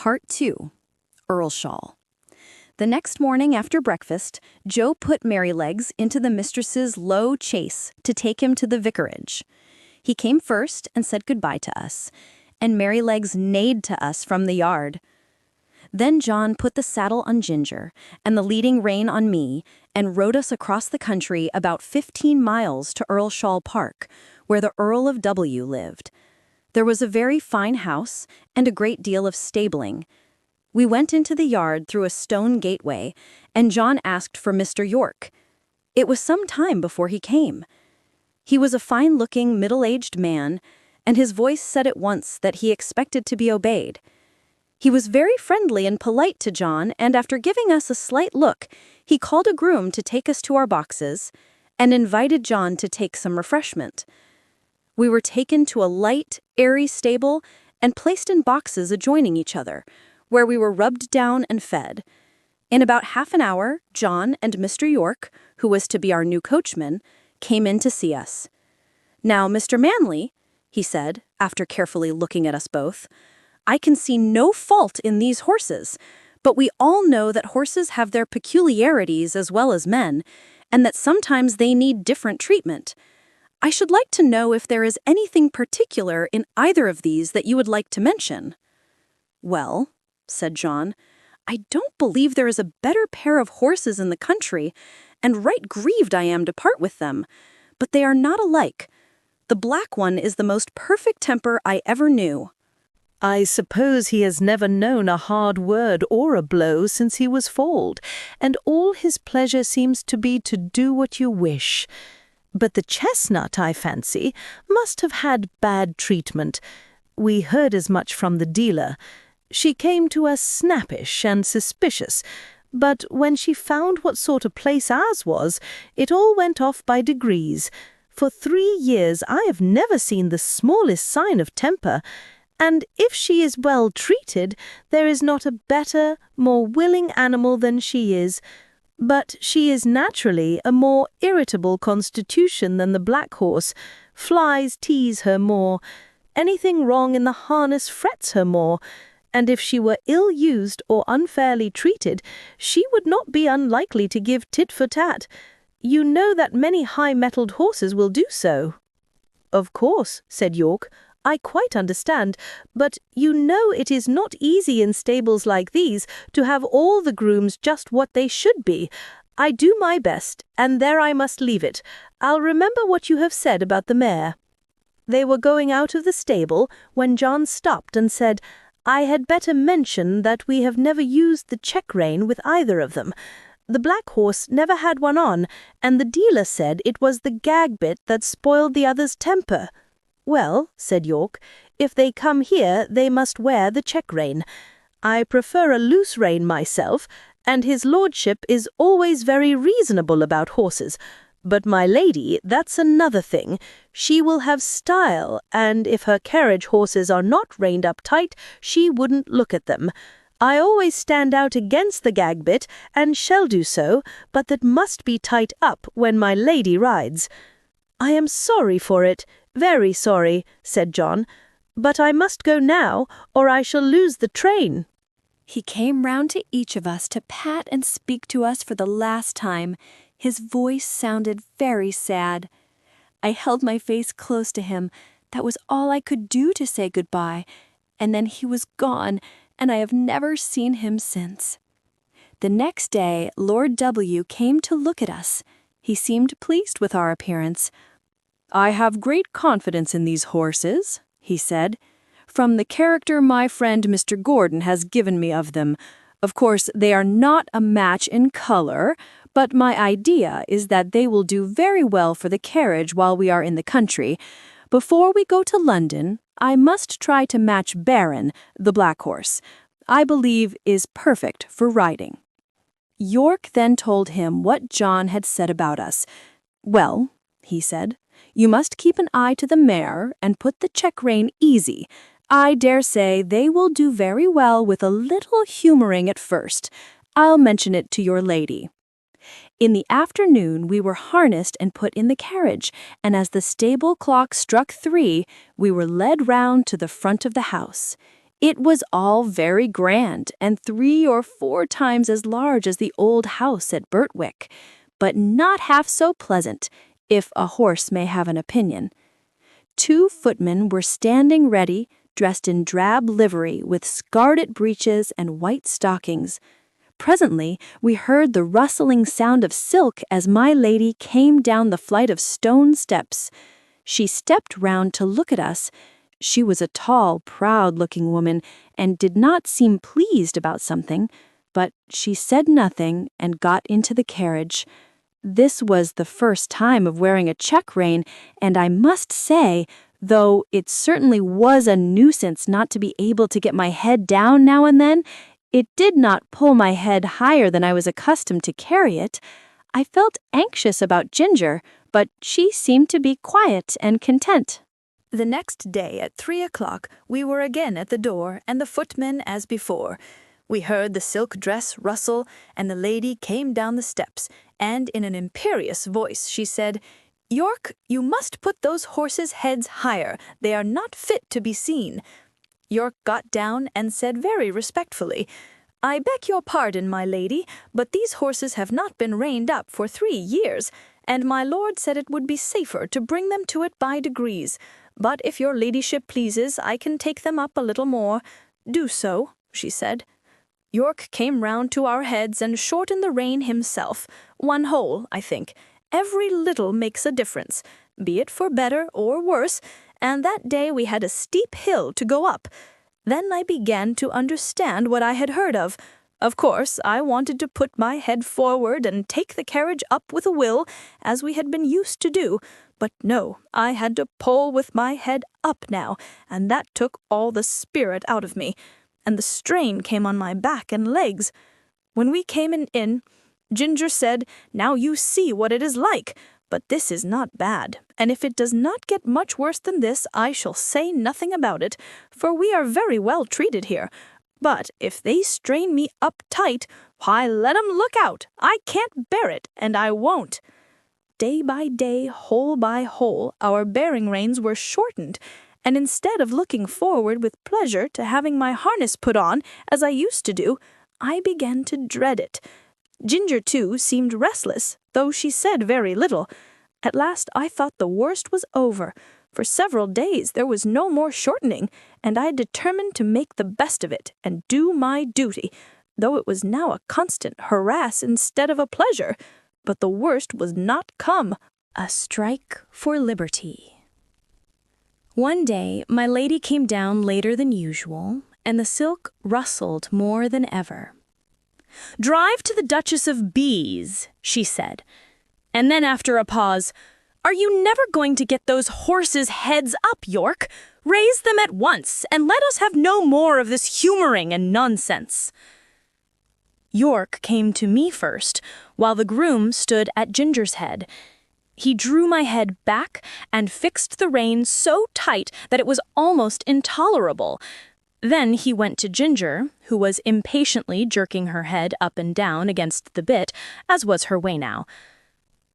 Part 2. Earlshall. The next morning after breakfast, Joe put Merrylegs into the mistress's low chaise to take him to the vicarage. He came first and said goodbye to us, and Merrylegs neighed to us from the yard. Then John put the saddle on Ginger and the leading rein on me and rode us across the country about 15 miles to Earlshall Park, where the Earl of W. lived. There was a very fine house and a great deal of stabling. We went into the yard through a stone gateway, and John asked for Mr. York. It was some time before he came. He was a fine-looking, middle-aged man, and his voice said at once that he expected to be obeyed. He was very friendly and polite to John, and after giving us a slight look, he called a groom to take us to our boxes and invited John to take some refreshment. We were taken to a light, airy stable and placed in boxes adjoining each other, where we were rubbed down and fed. In about half an hour, John and Mr. York, who was to be our new coachman, came in to see us. "Now, Mr. Manley," he said, after carefully looking at us both, "I can see no fault in these horses, but we all know that horses have their peculiarities as well as men, and that sometimes they need different treatment. I should like to know if there is anything particular in either of these that you would like to mention." "Well," said John, "I don't believe there is a better pair of horses in the country, and right grieved I am to part with them. But they are not alike. The black one is the most perfect temper I ever knew." "I suppose he has never known a hard word or a blow since he was foaled, and all his pleasure seems to be to do what you wish. But the chestnut, I fancy, must have had bad treatment. We heard as much from the dealer. She came to us snappish and suspicious, but when she found what sort of place ours was, it all went off by degrees. For 3 years I have never seen the smallest sign of temper, and if she is well treated, there is not a better, more willing animal than she is. But she is naturally a more irritable constitution than the black horse. Flies tease her more. Anything wrong in the harness frets her more. And if she were ill-used or unfairly treated, she would not be unlikely to give tit for tat. You know that many high-mettled horses will do so." "Of course," said York, "I quite understand, but you know it is not easy in stables like these to have all the grooms just what they should be. I do my best, and there I must leave it. I'll remember what you have said about the mare." They were going out of the stable when John stopped and said, "I had better mention that we have never used the check-rein with either of them. The black horse never had one on, and the dealer said it was the gag-bit that spoiled the other's temper." "Well," said York, "if they come here they must wear the check-rein. I prefer a loose rein myself, and his lordship is always very reasonable about horses. But my lady, that's another thing. She will have style, and if her carriage horses are not reined up tight, she wouldn't look at them. I always stand out against the gag-bit, and shall do so, but that must be tight up when my lady rides." "I am sorry for it, very sorry," said John, "but I must go now, or I shall lose the train." He came round to each of us to pat and speak to us for the last time. His voice sounded very sad. I held my face close to him. That was all I could do to say goodbye, and then he was gone, and I have never seen him since. The next day, Lord W. came to look at us. He seemed pleased with our appearance. "I have great confidence in these horses," he said, "from the character my friend Mr. Gordon has given me of them. Of course, they are not a match in color, but my idea is that they will do very well for the carriage while we are in the country. Before we go to London, I must try to match Baron, the black horse. I believe is perfect for riding." York then told him what John had said about us. "Well," he said, "you must keep an eye to the mare and put the check-rein easy. I dare say they will do very well with a little humoring at first. I'll mention it to your lady." In the afternoon we were harnessed and put in the carriage, and as the stable clock struck 3, we were led round to the front of the house. It was all very grand and 3 or 4 times as large as the old house at Birtwick, but not half so pleasant, if a horse may have an opinion. 2 footmen were standing ready, dressed in drab livery with scarlet breeches and white stockings. Presently, we heard the rustling sound of silk as my lady came down the flight of stone steps. She stepped round to look at us. She was a tall, proud-looking woman and did not seem pleased about something, but she said nothing and got into the carriage. This was the first time of wearing a check rein, and I must say, though it certainly was a nuisance not to be able to get my head down now and then, it did not pull my head higher than I was accustomed to carry it. I felt anxious about Ginger, but she seemed to be quiet and content. The next day at 3 o'clock we were again at the door, and the footman as before. We heard the silk dress rustle, and the lady came down the steps, and in an imperious voice she said, "York, you must put those horses' heads higher. They are not fit to be seen." York got down and said very respectfully, "I beg your pardon, my lady, but these horses have not been reined up for 3 years, and my lord said it would be safer to bring them to it by degrees. But if your ladyship pleases, I can take them up a little more." "Do so," she said. York came round to our heads and shortened the rein himself, 1 hole, I think. Every little makes a difference, be it for better or worse, and that day we had a steep hill to go up. Then I began to understand what I had heard of. Of course, I wanted to put my head forward and take the carriage up with a will, as we had been used to do, but no, I had to pull with my head up now, and that took all the spirit out of me, and the strain came on my back and legs. When we came in, Ginger said, "Now you see what it is like, but this is not bad, and if it does not get much worse than this, I shall say nothing about it, for we are very well treated here. But if they strain me up tight, why, let 'em look out. I can't bear it, and I won't." Day by day, hole by hole, our bearing reins were shortened, and instead of looking forward with pleasure to having my harness put on, as I used to do, I began to dread it. Ginger, too, seemed restless, though she said very little. At last I thought the worst was over. For several days there was no more shortening, and I determined to make the best of it and do my duty, though it was now a constant harass instead of a pleasure. But the worst was not come. A strike for liberty. One day my lady came down later than usual, and the silk rustled more than ever. "Drive to the Duchess of B's," she said. And then after a pause, "Are you never going to get those horses' heads up, York? Raise them at once, and let us have no more of this humoring and nonsense." York came to me first, while the groom stood at Ginger's head. He drew my head back and fixed the rein so tight that it was almost intolerable. Then he went to Ginger, who was impatiently jerking her head up and down against the bit, as was her way now.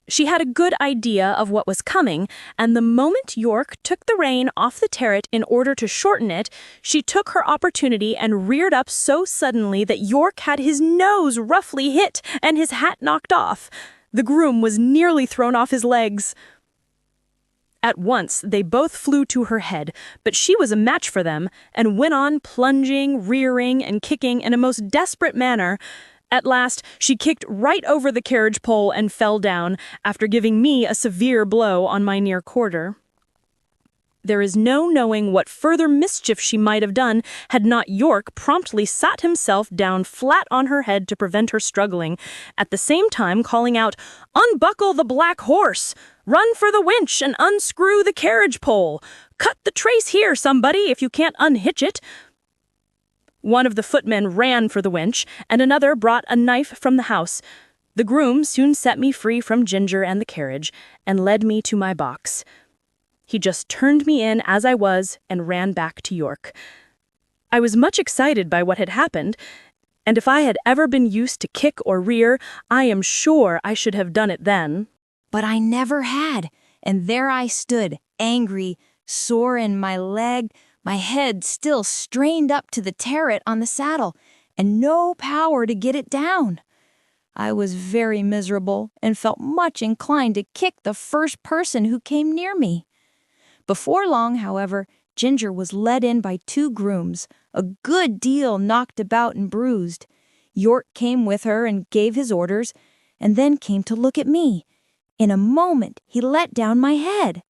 She had a good idea of what was coming, and the moment York took the rein off the terret in order to shorten it, she took her opportunity and reared up so suddenly that York had his nose roughly hit and his hat knocked off. The groom was nearly thrown off his legs. At once they both flew to her head, but she was a match for them, and went on plunging, rearing, and kicking in a most desperate manner. At last she kicked right over the carriage pole and fell down, after giving me a severe blow on my near quarter. There is no knowing what further mischief she might have done had not York promptly sat himself down flat on her head to prevent her struggling, at the same time calling out, "Unbuckle the black horse! Run for the winch and unscrew the carriage pole! Cut the trace here, somebody, if you can't unhitch it!" One of the footmen ran for the winch, and another brought a knife from the house. The groom soon set me free from Ginger and the carriage, and led me to my box. He just turned me in as I was and ran back to York. I was much excited by what had happened, and if I had ever been used to kick or rear, I am sure I should have done it then. But I never had, and there I stood, angry, sore in my leg, my head still strained up to the terret on the saddle, and no power to get it down. I was very miserable and felt much inclined to kick the first person who came near me. Before long, however, Ginger was led in by 2 grooms, a good deal knocked about and bruised. York came with her and gave his orders, and then came to look at me. In a moment he let down my head.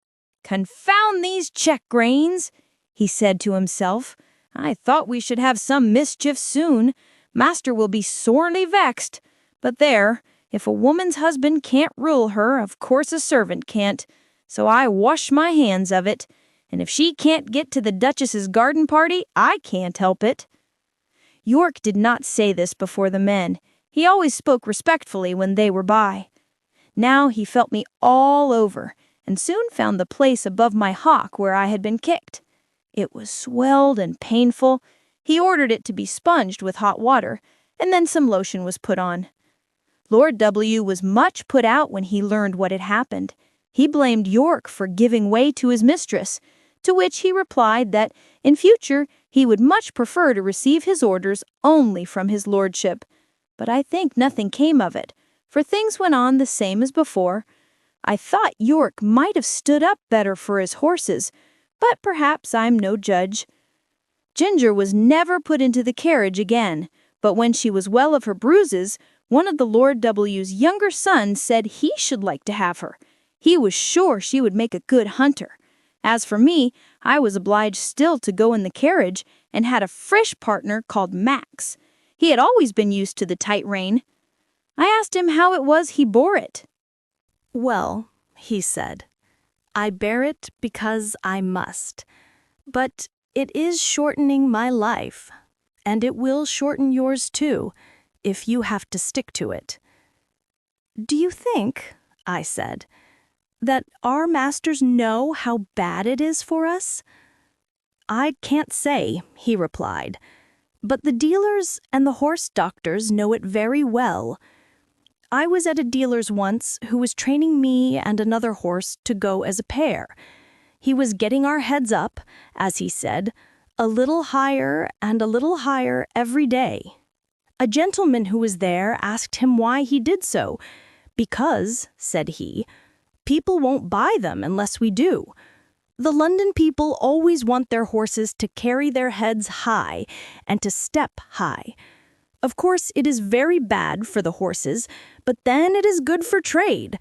"Confound these check-reins," he said to himself. "I thought we should have some mischief soon. Master will be sorely vexed. But there, if a woman's husband can't rule her, of course a servant can't. So I wash my hands of it. And if she can't get to the Duchess's garden party, I can't help it." York did not say this before the men. He always spoke respectfully when they were by. Now he felt me all over, and soon found the place above my hock where I had been kicked. It was swelled and painful. He ordered it to be sponged with hot water, and then some lotion was put on. Lord W. was much put out when he learned what had happened. He blamed York for giving way to his mistress, to which he replied that in future he would much prefer to receive his orders only from his lordship. But I think nothing came of it, for things went on the same as before. I thought York might have stood up better for his horses, but perhaps I'm no judge. Ginger was never put into the carriage again, but when she was well of her bruises, one of the Lord W.'s younger sons said he should like to have her. He was sure she would make a good hunter. As for me, I was obliged still to go in the carriage, and had a fresh partner called Max. He had always been used to the tight rein. I asked him how it was he bore it. "Well," he said, "I bear it because I must. But it is shortening my life, and it will shorten yours too, if you have to stick to it." "Do you think," I said, "that our masters know how bad it is for us?" "I can't say," he replied, "but the dealers and the horse doctors know it very well. I was at a dealer's once who was training me and another horse to go as a pair. He was getting our heads up, as he said, a little higher and a little higher every day. A gentleman who was there asked him why he did so. "Because," said he, "people won't buy them unless we do. The London people always want their horses to carry their heads high and to step high. Of course, it is very bad for the horses, but then it is good for trade.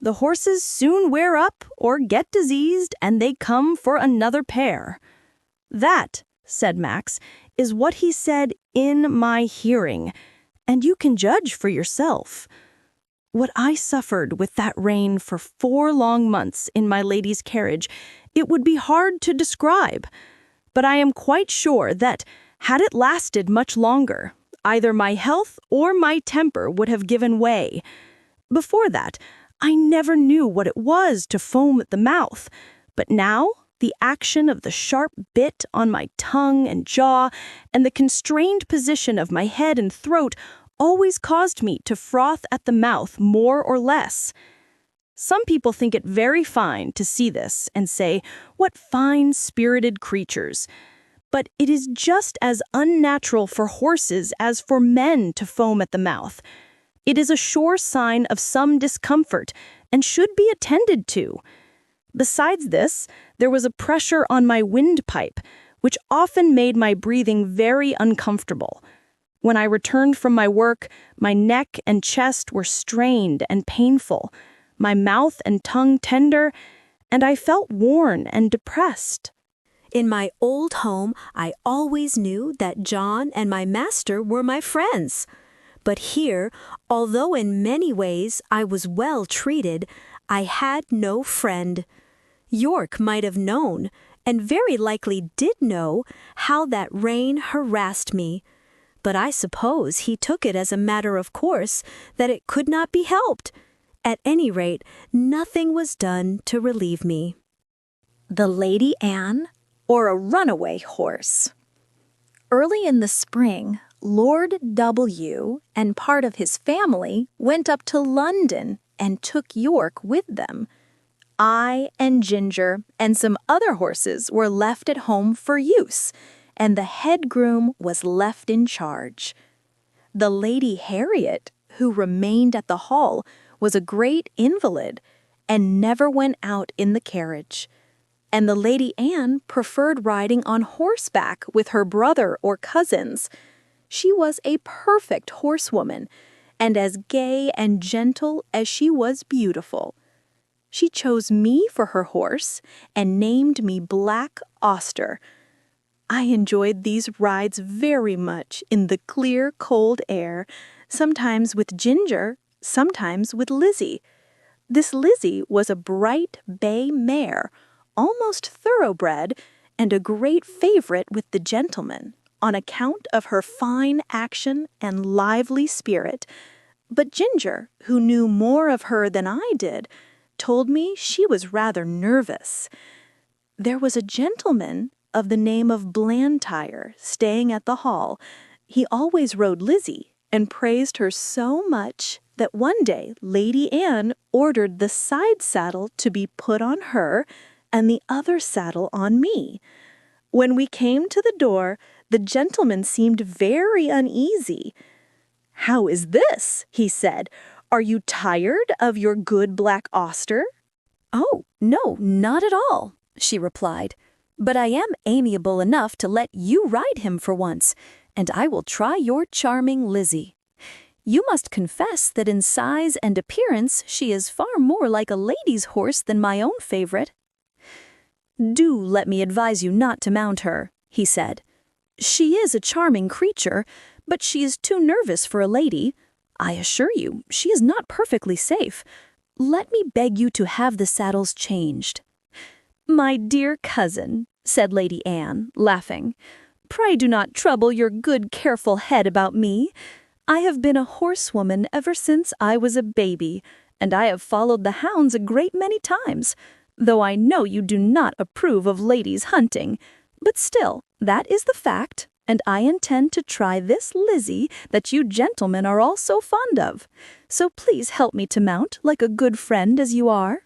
The horses soon wear up or get diseased, and they come for another pair." "That," said Max, "is what he said in my hearing, and you can judge for yourself. What I suffered with that rein for 4 long months in my lady's carriage, it would be hard to describe. But I am quite sure that, had it lasted much longer, either my health or my temper would have given way. Before that, I never knew what it was to foam at the mouth, but now the action of the sharp bit on my tongue and jaw, and the constrained position of my head and throat always caused me to froth at the mouth more or less. Some people think it very fine to see this and say, 'What fine, spirited creatures!' But it is just as unnatural for horses as for men to foam at the mouth. It is a sure sign of some discomfort and should be attended to. Besides this, there was a pressure on my windpipe, which often made my breathing very uncomfortable. When I returned from my work, my neck and chest were strained and painful, my mouth and tongue tender, and I felt worn and depressed. In my old home, I always knew that John and my master were my friends. But here, although in many ways I was well treated, I had no friend. York might have known, and very likely did know, how that rein harassed me. But I suppose he took it as a matter of course that it could not be helped. At any rate, nothing was done to relieve me. The Lady Anne, or a runaway horse. Early in the spring, Lord W. and part of his family went up to London and took York with them. I and Ginger and some other horses were left at home for use, and the head groom was left in charge. The Lady Harriet, who remained at the hall, was a great invalid and never went out in the carriage. And the Lady Anne preferred riding on horseback with her brother or cousins. She was a perfect horsewoman, and as gay and gentle as she was beautiful. She chose me for her horse and named me Black Auster. I enjoyed these rides very much in the clear, cold air, sometimes with Ginger, sometimes with Lizzie. This Lizzie was a bright bay mare, almost thoroughbred, and a great favorite with the gentlemen, on account of her fine action and lively spirit. But Ginger, who knew more of her than I did, told me she was rather nervous. There was a gentleman of the name of Blantyre staying at the hall. He always rode Lizzie and praised her so much that one day Lady Anne ordered the side saddle to be put on her and the other saddle on me. When we came to the door, the gentleman seemed very uneasy. "How is this?" he said. "Are you tired of your good Black Auster?" "Oh, no, not at all," she replied. "But I am amiable enough to let you ride him for once, and I will try your charming Lizzie. You must confess that in size and appearance she is far more like a lady's horse than my own favorite." "Do let me advise you not to mount her," he said. "She is a charming creature, but she is too nervous for a lady. I assure you, she is not perfectly safe. Let me beg you to have the saddles changed." "My dear cousin," said Lady Anne, laughing, "pray do not trouble your good, careful head about me. I have been a horsewoman ever since I was a baby, and I have followed the hounds a great many times, though I know you do not approve of ladies hunting. But still, that is the fact, and I intend to try this Lizzie that you gentlemen are all so fond of. So please help me to mount like a good friend as you are."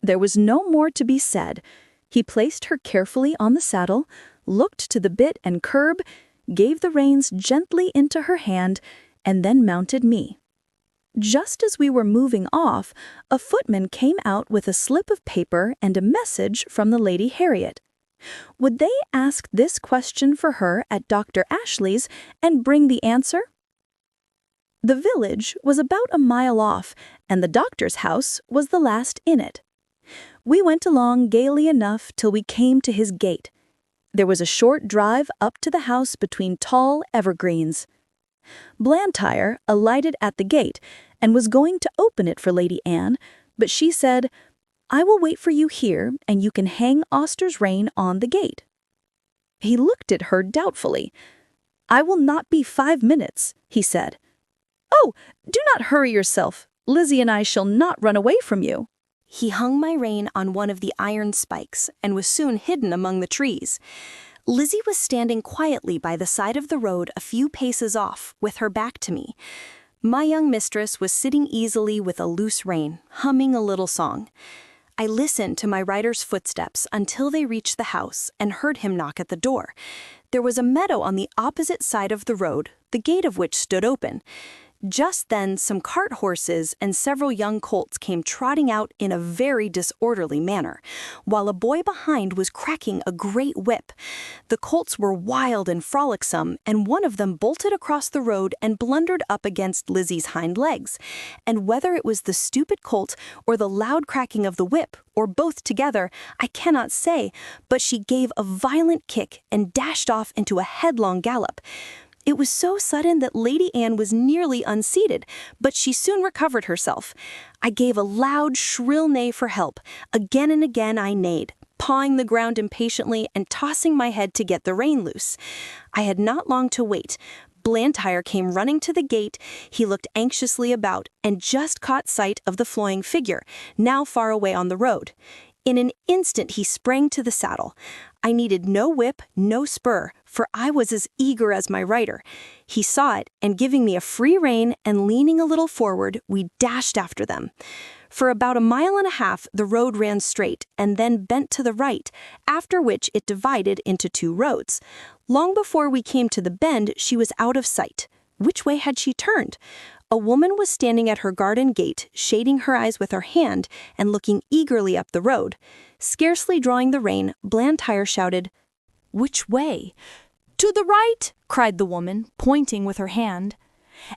There was no more to be said. He placed her carefully on the saddle, looked to the bit and curb, gave the reins gently into her hand, and then mounted me. Just as we were moving off, a footman came out with a slip of paper and a message from the Lady Harriet. Would they ask this question for her at Dr. Ashley's and bring the answer? The village was about a mile off, and the doctor's house was the last in it. We went along gaily enough till we came to his gate. There was a short drive up to the house between tall evergreens. Blantyre alighted at the gate and was going to open it for Lady Anne, but she said, "I will wait for you here, and you can hang Auster's rein on the gate." He looked at her doubtfully. "I will not be 5 minutes," he said. "Oh, do not hurry yourself. Lizzie and I shall not run away from you." He hung my rein on one of the iron spikes and was soon hidden among the trees. Lizzie was standing quietly by the side of the road a few paces off, with her back to me. My young mistress was sitting easily with a loose rein, humming a little song. I listened to my rider's footsteps until they reached the house and heard him knock at the door. There was a meadow on the opposite side of the road, the gate of which stood open. Just then some cart horses and several young colts came trotting out in a very disorderly manner, while a boy behind was cracking a great whip. The colts were wild and frolicsome, and one of them bolted across the road and blundered up against Lizzie's hind legs. And whether it was the stupid colt or the loud cracking of the whip, or both together, I cannot say, but she gave a violent kick and dashed off into a headlong gallop. It was so sudden that Lady Anne was nearly unseated, but she soon recovered herself. I gave a loud, shrill neigh for help. Again and again I neighed, pawing the ground impatiently and tossing my head to get the rein loose. I had not long to wait. Blantyre came running to the gate. He looked anxiously about and just caught sight of the flying figure, now far away on the road. In an instant he sprang to the saddle. I needed no whip, no spur, for I was as eager as my rider. He saw it, and giving me a free rein and leaning a little forward, we dashed after them. For about 1.5 miles, the road ran straight and then bent to the right, after which it divided into 2 roads. Long before we came to the bend, she was out of sight. Which way had she turned? A woman was standing at her garden gate, shading her eyes with her hand and looking eagerly up the road. Scarcely drawing the rein, Blantyre shouted, "Which way?" "To the right," cried the woman, pointing with her hand.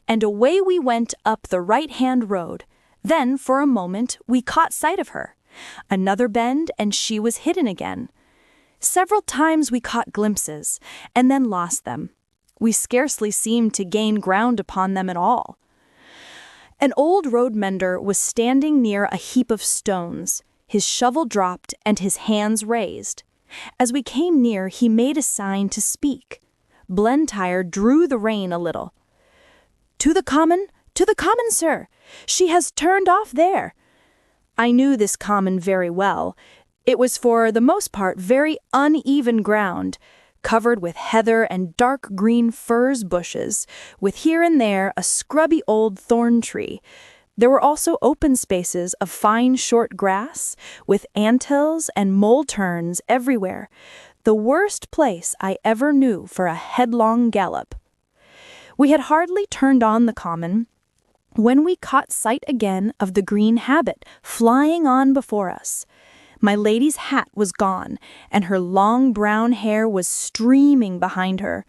And away we went up the right-hand road. Then, for a moment, we caught sight of her. Another bend, and she was hidden again. Several times we caught glimpses, and then lost them. We scarcely seemed to gain ground upon them at all. An old road mender was standing near a heap of stones, his shovel dropped and his hands raised. As we came near, he made a sign to speak. Blantyre drew the rein a little. To the common, sir. She has turned off there." I knew this common very well. It was for the most part very uneven ground, covered with heather and dark green furze bushes, with here and there a scrubby old thorn tree. There were also open spaces of fine short grass, with anthills and mole turns everywhere, the worst place I ever knew for a headlong gallop. We had hardly turned on the common when we caught sight again of the green habit flying on before us. My lady's hat was gone, and her long brown hair was streaming behind her.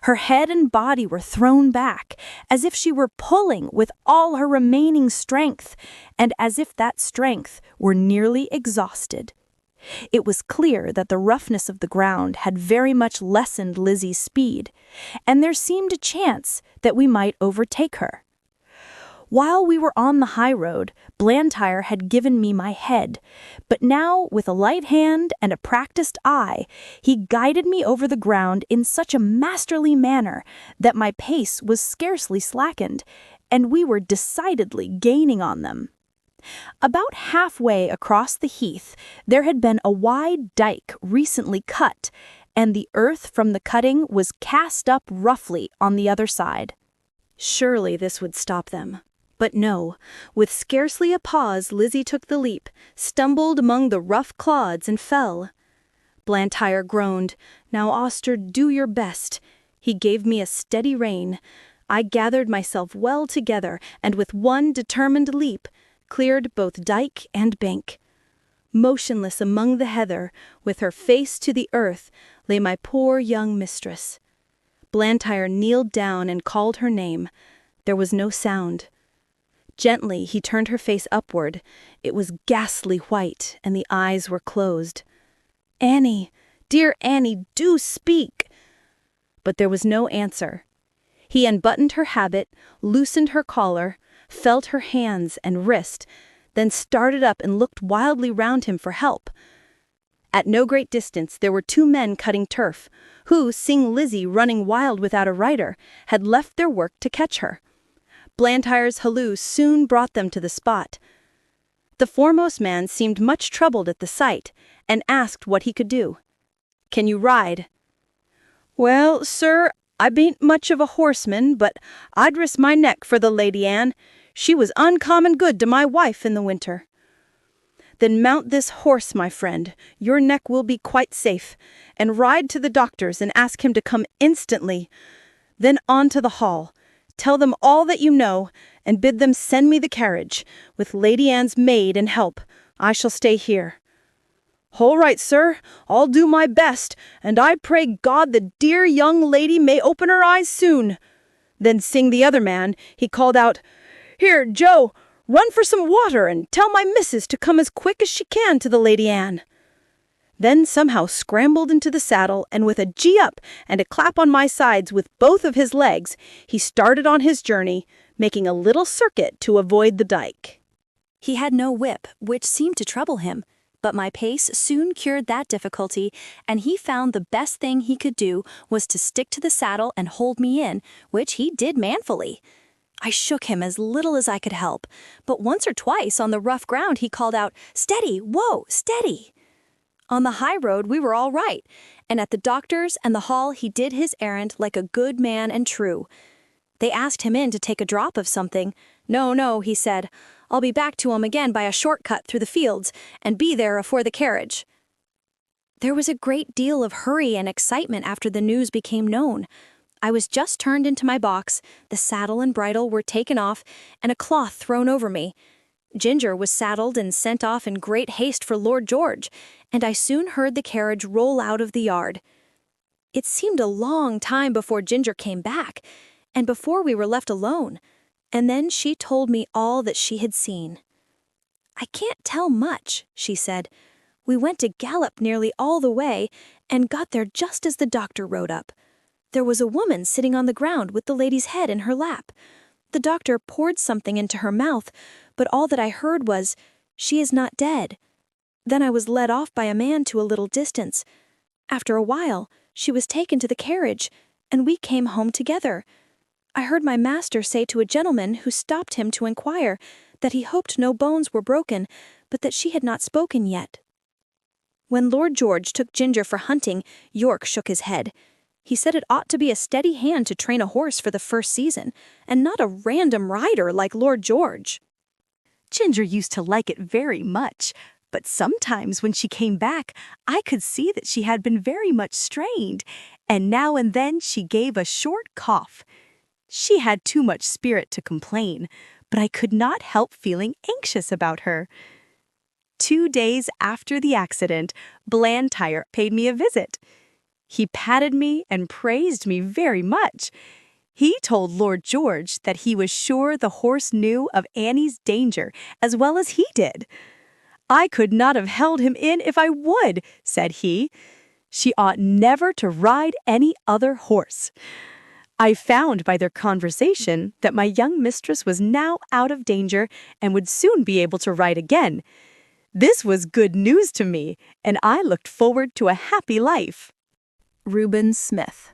Her head and body were thrown back, as if she were pulling with all her remaining strength, and as if that strength were nearly exhausted. It was clear that the roughness of the ground had very much lessened Lizzie's speed, and there seemed a chance that we might overtake her. While we were on the high road, Blantyre had given me my head, but now, with a light hand and a practiced eye, he guided me over the ground in such a masterly manner that my pace was scarcely slackened, and we were decidedly gaining on them. About halfway across the heath, there had been a wide dike recently cut, and the earth from the cutting was cast up roughly on the other side. Surely this would stop them. But no, with scarcely a pause Lizzie took the leap, stumbled among the rough clods and fell. Blantyre groaned, "Now, Auster, do your best." He gave me a steady rein. I gathered myself well together, and with one determined leap, cleared both dike and bank. Motionless among the heather, with her face to the earth, lay my poor young mistress. Blantyre kneeled down and called her name. There was no sound. Gently he turned her face upward. It was ghastly white, and the eyes were closed. "Annie, dear Annie, do speak!" But there was no answer. He unbuttoned her habit, loosened her collar, felt her hands and wrist, then started up and looked wildly round him for help. At no great distance there were 2 men cutting turf, who, seeing Lizzie running wild without a rider, had left their work to catch her. Blantyre's halloo soon brought them to the spot. The foremost man seemed much troubled at the sight, and asked what he could do. "Can you ride?" "Well, sir, I bain't much of a horseman, but I'd risk my neck for the Lady Anne. She was uncommon good to my wife in the winter." "Then mount this horse, my friend, your neck will be quite safe, and ride to the doctor's and ask him to come instantly. Then on to the hall. Tell them all that you know, and bid them send me the carriage, with Lady Anne's maid and help. I shall stay here." "All right, sir, I'll do my best, and I pray God the dear young lady may open her eyes soon." Then seeing the other man, he called out, "Here, Joe, run for some water, and tell my missus to come as quick as she can to the Lady Anne." Then somehow scrambled into the saddle, and with a gee up and a clap on my sides with both of his legs, he started on his journey, making a little circuit to avoid the dike. He had no whip, which seemed to trouble him, but my pace soon cured that difficulty, and he found the best thing he could do was to stick to the saddle and hold me in, which he did manfully. I shook him as little as I could help, but once or twice on the rough ground he called out, "Steady, whoa, steady!" On the high road we were all right, and at the doctor's and the hall he did his errand like a good man and true. They asked him in to take a drop of something. No, he said. I'll be back to 'em again by a shortcut through the fields, and be there afore the carriage. There was a great deal of hurry and excitement after the news became known. I was just turned into my box, the saddle and bridle were taken off, and a cloth thrown over me. Ginger was saddled and sent off in great haste for Lord George, and I soon heard the carriage roll out of the yard. It seemed a long time before Ginger came back, and before we were left alone, and then she told me all that she had seen. I can't tell much, she said. We went to gallop nearly all the way, and got there just as the doctor rode up. There was a woman sitting on the ground with the lady's head in her lap. The doctor poured something into her mouth, but all that I heard was, "She is not dead." Then I was led off by a man to a little distance. After a while, she was taken to the carriage, and we came home together. I heard my master say to a gentleman who stopped him to inquire that he hoped no bones were broken, but that she had not spoken yet. When Lord George took Ginger for hunting, York shook his head. He said it ought to be a steady hand to train a horse for the first season, and not a random rider like Lord George. Ginger used to like it very much, but sometimes when she came back, I could see that she had been very much strained, and now and then she gave a short cough. She had too much spirit to complain, but I could not help feeling anxious about her. 2 days after the accident, Blantyre paid me a visit. He patted me and praised me very much. He told Lord George that he was sure the horse knew of Annie's danger as well as he did. "I could not have held him in if I would," said he. "She ought never to ride any other horse." I found by their conversation that my young mistress was now out of danger and would soon be able to ride again. This was good news to me, and I looked forward to a happy life. Reuben Smith.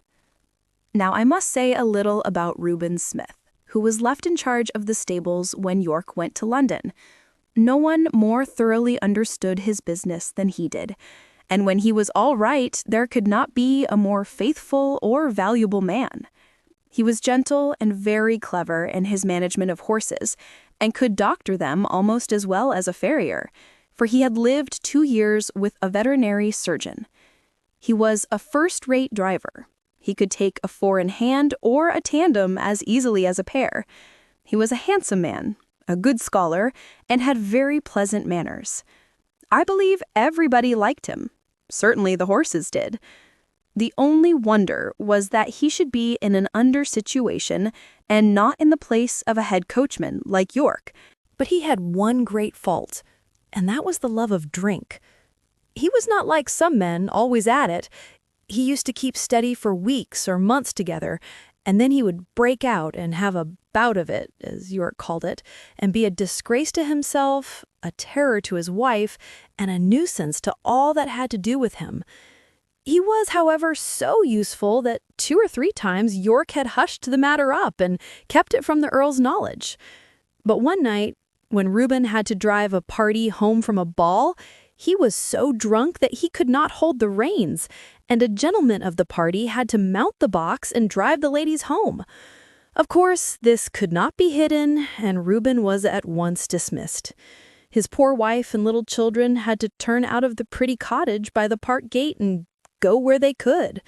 Now I must say a little about Reuben Smith, who was left in charge of the stables when York went to London. No one more thoroughly understood his business than he did, and when he was all right, there could not be a more faithful or valuable man. He was gentle and very clever in his management of horses, and could doctor them almost as well as a farrier, for he had lived 2 years with a veterinary surgeon. He was a first-rate driver. He could take a four-in-hand or a tandem as easily as a pair. He was a handsome man, a good scholar, and had very pleasant manners. I believe everybody liked him. Certainly the horses did. The only wonder was that he should be in an under situation and not in the place of a head coachman like York. But he had one great fault, and that was the love of drink. He was not like some men, always at it. He used to keep steady for weeks or months together, and then he would break out and have a bout of it, as York called it, and be a disgrace to himself, a terror to his wife, and a nuisance to all that had to do with him. He was, however, so useful that 2 or 3 times York had hushed the matter up and kept it from the Earl's knowledge. But one night, when Reuben had to drive a party home from a ball, he was so drunk that he could not hold the reins, and a gentleman of the party had to mount the box and drive the ladies home. Of course, this could not be hidden, and Reuben was at once dismissed. His poor wife and little children had to turn out of the pretty cottage by the park gate and go where they could.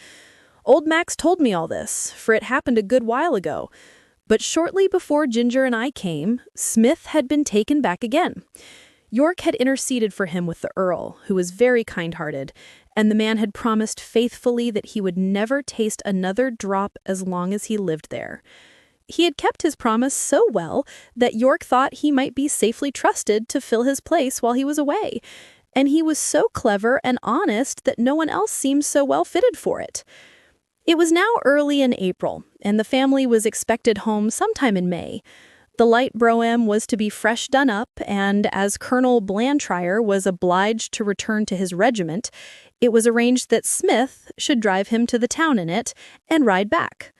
Old Max told me all this, for it happened a good while ago. But shortly before Ginger and I came, Smith had been taken back again. York had interceded for him with the Earl, who was very kind-hearted, and the man had promised faithfully that he would never taste another drop as long as he lived there. He had kept his promise so well that York thought he might be safely trusted to fill his place while he was away, and he was so clever and honest that no one else seemed so well fitted for it. It was now early in April, and the family was expected home sometime in May. The light brougham was to be fresh done up, and as Colonel Blantyre was obliged to return to his regiment, it was arranged that Smith should drive him to the town in it and ride back.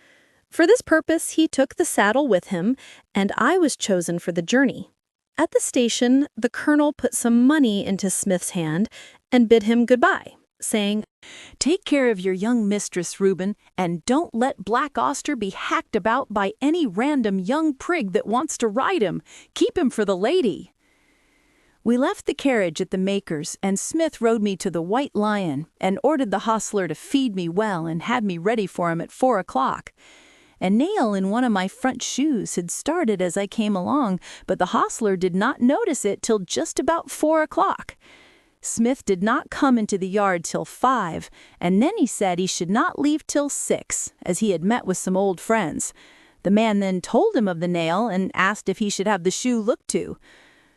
For this purpose he took the saddle with him, and I was chosen for the journey. At the station, the colonel put some money into Smith's hand and bid him goodbye, saying, "Take care of your young mistress, Reuben, and don't let Black Auster be hacked about by any random young prig that wants to ride him. Keep him for the lady." We left the carriage at the maker's, and Smith rode me to the White Lion and ordered the hostler to feed me well and had me ready for him at 4 o'clock. A nail in one of my front shoes had started as I came along, but the hostler did not notice it till just about 4 o'clock. Smith did not come into the yard till 5, and then he said he should not leave till 6, as he had met with some old friends. The man then told him of the nail and asked if he should have the shoe looked to.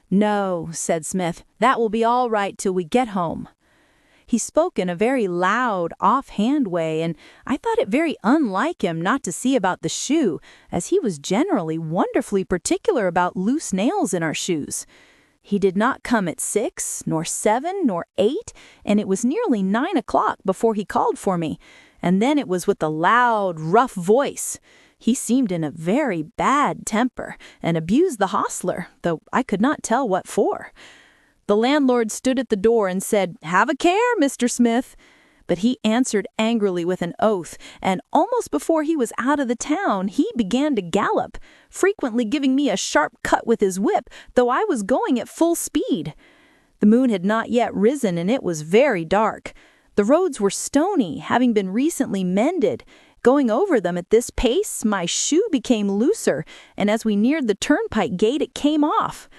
"No," said Smith, "that will be all right till we get home." He spoke in a very loud, off-hand way, and I thought it very unlike him not to see about the shoe, as he was generally wonderfully particular about loose nails in our shoes. He did not come at 6, nor 7, nor 8, and it was nearly 9 o'clock before he called for me, and then it was with a loud, rough voice. He seemed in a very bad temper, and abused the hostler, though I could not tell what for. The landlord stood at the door and said, "Have a care, Mr. Smith." But he answered angrily with an oath, and almost before he was out of the town, he began to gallop, frequently giving me a sharp cut with his whip, though I was going at full speed. The moon had not yet risen, and it was very dark. The roads were stony, having been recently mended. Going over them at this pace, my shoe became looser, and as we neared the turnpike gate, it came off.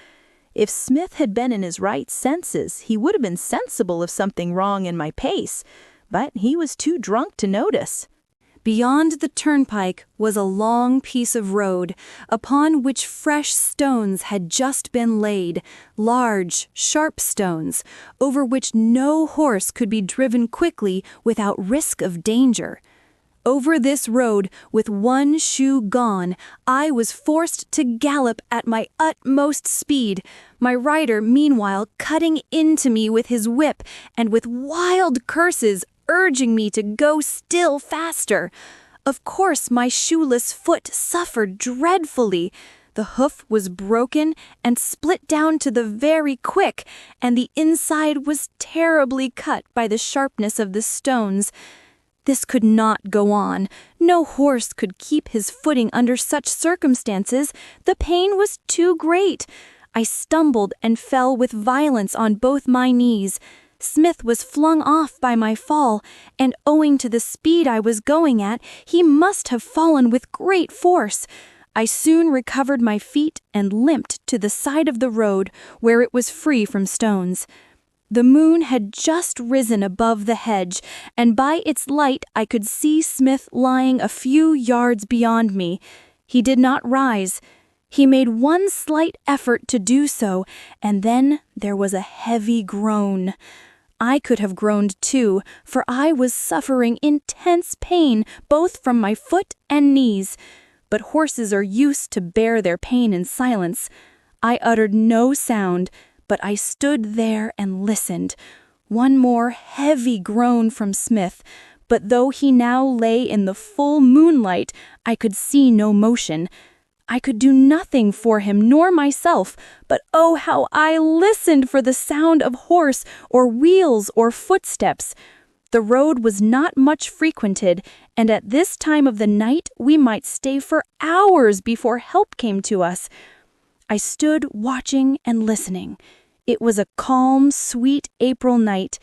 If Smith had been in his right senses, he would have been sensible of something wrong in my pace, but he was too drunk to notice. Beyond the turnpike was a long piece of road, upon which fresh stones had just been laid, large, sharp stones, over which no horse could be driven quickly without risk of danger. Over this road, with one shoe gone, I was forced to gallop at my utmost speed, my rider meanwhile cutting into me with his whip and with wild curses urging me to go still faster. Of course, my shoeless foot suffered dreadfully. The hoof was broken and split down to the very quick, and the inside was terribly cut by the sharpness of the stones. This could not go on. No horse could keep his footing under such circumstances. The pain was too great. I stumbled and fell with violence on both my knees. Smith was flung off by my fall, and owing to the speed I was going at, he must have fallen with great force. I soon recovered my feet and limped to the side of the road where it was free from stones. The moon had just risen above the hedge, and by its light I could see Smith lying a few yards beyond me. He did not rise. He made one slight effort to do so, and then there was a heavy groan. I could have groaned too, for I was suffering intense pain both from my foot and knees. But horses are used to bear their pain in silence. I uttered no sound, but I stood there and listened. One more heavy groan from Smith, but though he now lay in the full moonlight, I could see no motion. I could do nothing for him nor myself, but oh, how I listened for the sound of horse or wheels or footsteps. The road was not much frequented, and at this time of the night we might stay for hours before help came to us. I stood watching and listening. It was a calm, sweet April night.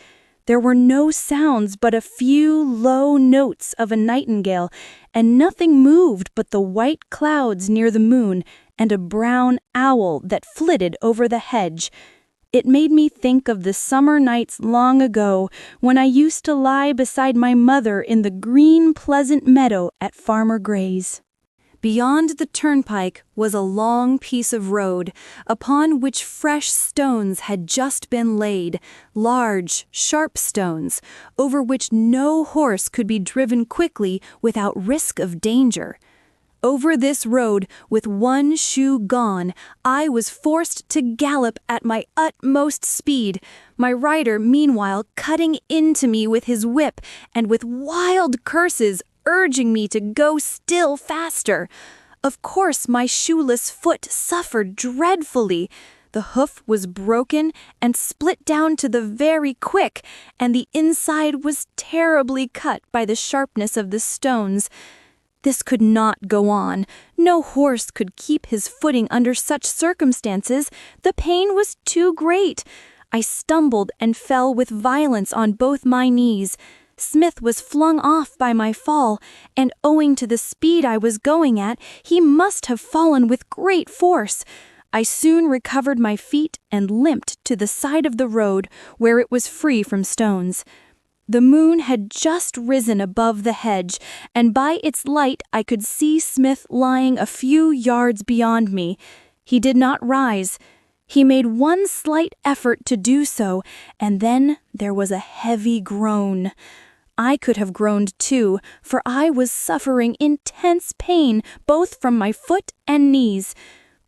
There were no sounds but a few low notes of a nightingale, and nothing moved but the white clouds near the moon and a brown owl that flitted over the hedge. It made me think of the summer nights long ago when I used to lie beside my mother in the green, pleasant meadow at Farmer Gray's. Beyond the turnpike was a long piece of road, upon which fresh stones had just been laid, large, sharp stones, over which no horse could be driven quickly without risk of danger. Over this road, with one shoe gone, I was forced to gallop at my utmost speed, my rider meanwhile cutting into me with his whip and with wild curses urging me to go still faster. Of course, my shoeless foot suffered dreadfully. The hoof was broken and split down to the very quick, and the inside was terribly cut by the sharpness of the stones. This could not go on. No horse could keep his footing under such circumstances. The pain was too great. I stumbled and fell with violence on both my knees. Smith was flung off by my fall, and owing to the speed I was going at, he must have fallen with great force. I soon recovered my feet and limped to the side of the road where it was free from stones. The moon had just risen above the hedge, and by its light I could see Smith lying a few yards beyond me. He did not rise. He made one slight effort to do so, and then there was a heavy groan. I could have groaned too, for I was suffering intense pain both from my foot and knees.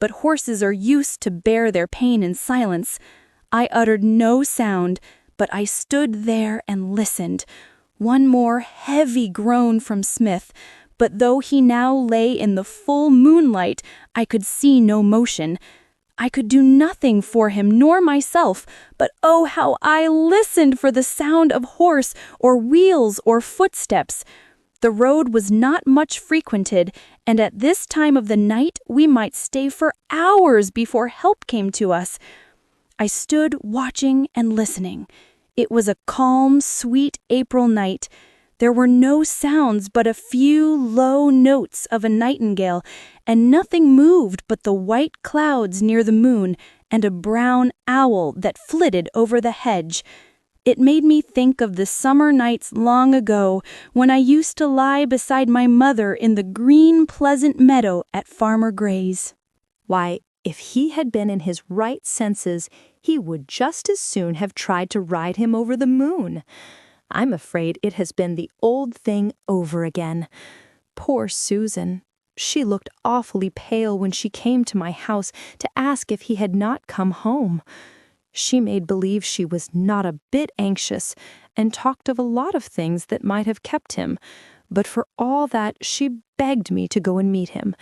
But horses are used to bear their pain in silence. I uttered no sound, but I stood there and listened. One more heavy groan from Smith, but though he now lay in the full moonlight, I could see no motion. I could do nothing for him nor myself, but oh, how I listened for the sound of horse or wheels or footsteps. The road was not much frequented, and at this time of the night we might stay for hours before help came to us. I stood watching and listening. It was a calm, sweet April night. There were no sounds but a few low notes of a nightingale, and nothing moved but the white clouds near the moon and a brown owl that flitted over the hedge. It made me think of the summer nights long ago when I used to lie beside my mother in the green, pleasant meadow at Farmer Gray's. Why, if he had been in his right senses, he would just as soon have tried to ride him over the moon. I'm afraid it has been the old thing over again. Poor Susan. She looked awfully pale when she came to my house to ask if he had not come home. She made believe she was not a bit anxious and talked of a lot of things that might have kept him, but for all that she begged me to go and meet him.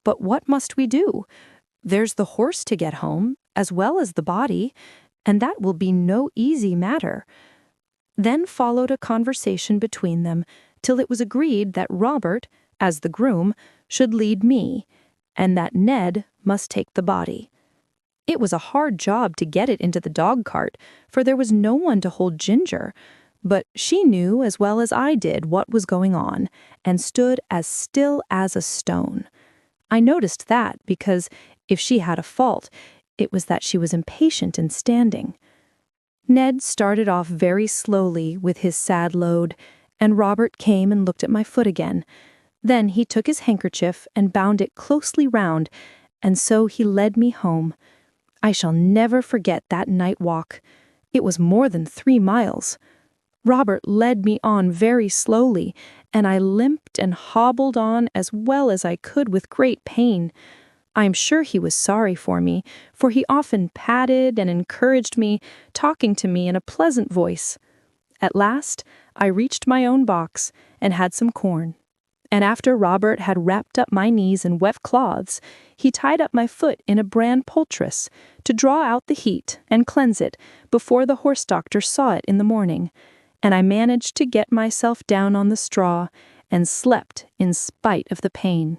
But what must we do? There's the horse to get home, as well as the body, and that will be no easy matter. Then followed a conversation between them, till it was agreed that Robert, as the groom, should lead me, and that Ned must take the body. It was a hard job to get it into the dog-cart, for there was no one to hold Ginger, but she knew as well as I did what was going on, and stood as still as a stone. I noticed that because, if she had a fault, it was that she was impatient in standing. Ned started off very slowly with his sad load, and Robert came and looked at my foot again. Then he took his handkerchief and bound it closely round, and so he led me home. I shall never forget that night walk. It was more than 3 miles. Robert led me on very slowly, and I limped and hobbled on as well as I could with great pain. I am sure he was sorry for me, for he often patted and encouraged me, talking to me in a pleasant voice. At last, I reached my own box and had some corn. And after Robert had wrapped up my knees in wet cloths, he tied up my foot in a bran poultice to draw out the heat and cleanse it before the horse doctor saw it in the morning, and I managed to get myself down on the straw and slept in spite of the pain.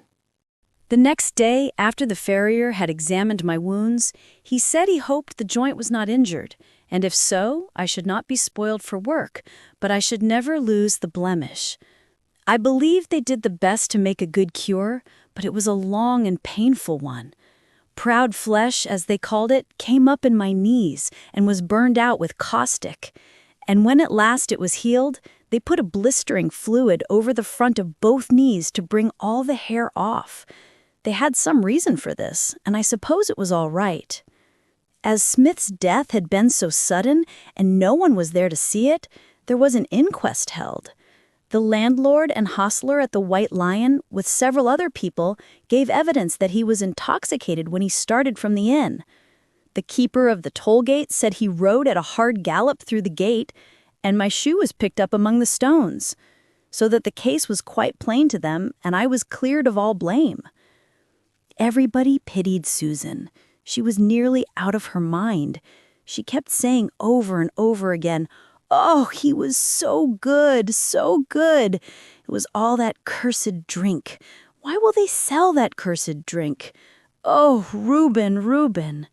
The next day, after the farrier had examined my wounds, he said he hoped the joint was not injured, and if so, I should not be spoiled for work, but I should never lose the blemish. I believe they did the best to make a good cure, but it was a long and painful one. Proud flesh, as they called it, came up in my knees and was burned out with caustic. And when at last it was healed, they put a blistering fluid over the front of both knees to bring all the hair off. They had some reason for this, and I suppose it was all right. As Smith's death had been so sudden and no one was there to see it, there was an inquest held. The landlord and hostler at the White Lion, with several other people, gave evidence that he was intoxicated when he started from the inn. The keeper of the toll gate said he rode at a hard gallop through the gate, and my shoe was picked up among the stones, so that the case was quite plain to them, and I was cleared of all blame. Everybody pitied Susan. She was nearly out of her mind. She kept saying over and over again, "Oh, he was so good, so good. It was all that cursed drink. Why will they sell that cursed drink? Oh, Reuben, Reuben."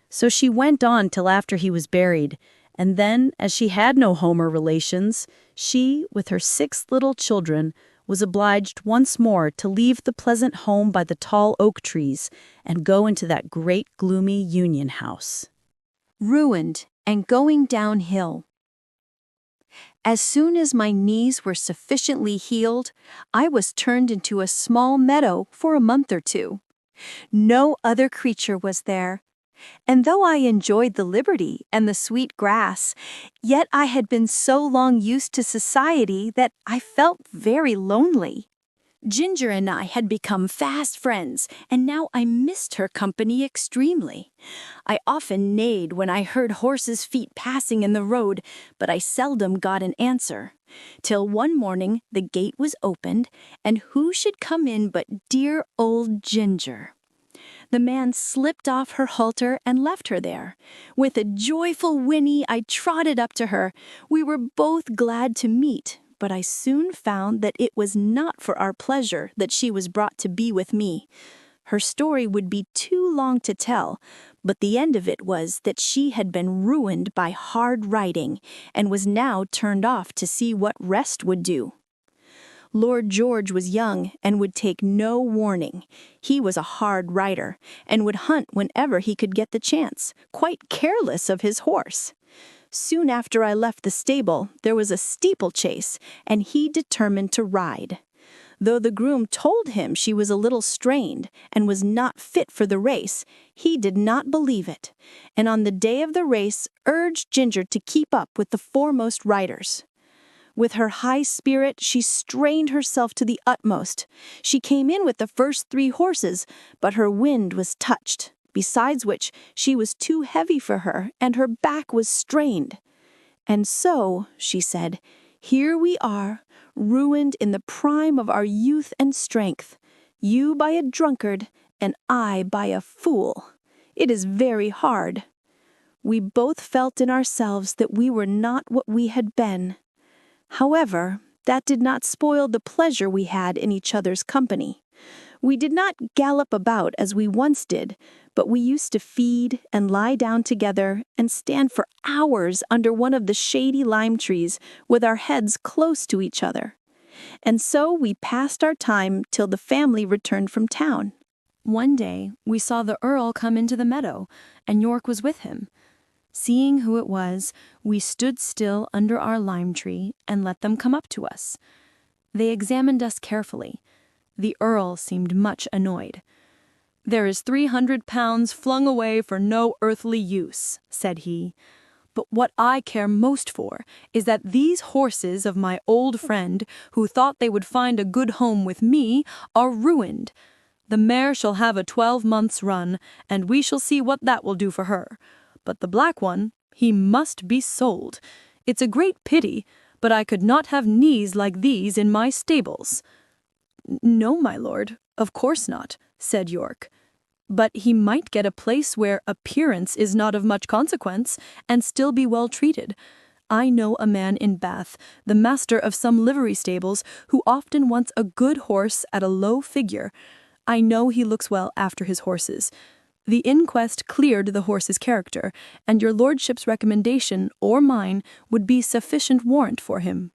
So she went on till after he was buried, and then, as she had no home or relations, she, with her 6 little children, was obliged once more to leave the pleasant home by the tall oak trees and go into that great gloomy Union house. Ruined and going downhill. As soon as my knees were sufficiently healed, I was turned into a small meadow for a month or 2. No other creature was there, and though I enjoyed the liberty and the sweet grass, yet I had been so long used to society that I felt very lonely. Ginger and I had become fast friends, and now I missed her company extremely. I often neighed when I heard horses' feet passing in the road, but I seldom got an answer. Till one morning the gate was opened, and who should come in but dear old Ginger. The man slipped off her halter and left her there. With a joyful whinny, I trotted up to her. We were both glad to meet, but I soon found that it was not for our pleasure that she was brought to be with me. Her story would be too long to tell, but the end of it was that she had been ruined by hard riding and was now turned off to see what rest would do. Lord George was young and would take no warning. He was a hard rider and would hunt whenever he could get the chance, quite careless of his horse. Soon after I left the stable, there was a steeplechase, and he determined to ride. Though the groom told him she was a little strained and was not fit for the race, he did not believe it, and on the day of the race urged Ginger to keep up with the foremost riders. With her high spirit, she strained herself to the utmost. She came in with the first 3 horses, but her wind was touched, besides which she was too heavy for her, and her back was strained. "And so," she said, "here we are, ruined in the prime of our youth and strength, you by a drunkard, and I by a fool. It is very hard." We both felt in ourselves that we were not what we had been. However, that did not spoil the pleasure we had in each other's company. We did not gallop about as we once did, but we used to feed and lie down together and stand for hours under one of the shady lime trees with our heads close to each other. And so we passed our time till the family returned from town. One day we saw the Earl come into the meadow, and York was with him. Seeing who it was, we stood still under our lime tree and let them come up to us. They examined us carefully. The Earl seemed much annoyed. "There is 300 pounds flung away for no earthly use," said he. "But what I care most for is that these horses of my old friend, who thought they would find a good home with me, are ruined. The mare shall have a 12 months' run, and we shall see what that will do for her. But the black one, he must be sold. It's a great pity, but I could not have knees like these in my stables." "No, my lord, of course not," said York. "But he might get a place where appearance is not of much consequence, and still be well treated. I know a man in Bath, the master of some livery stables, who often wants a good horse at a low figure. I know he looks well after his horses. The inquest cleared the horse's character, and your lordship's recommendation, or mine, would be sufficient warrant for him.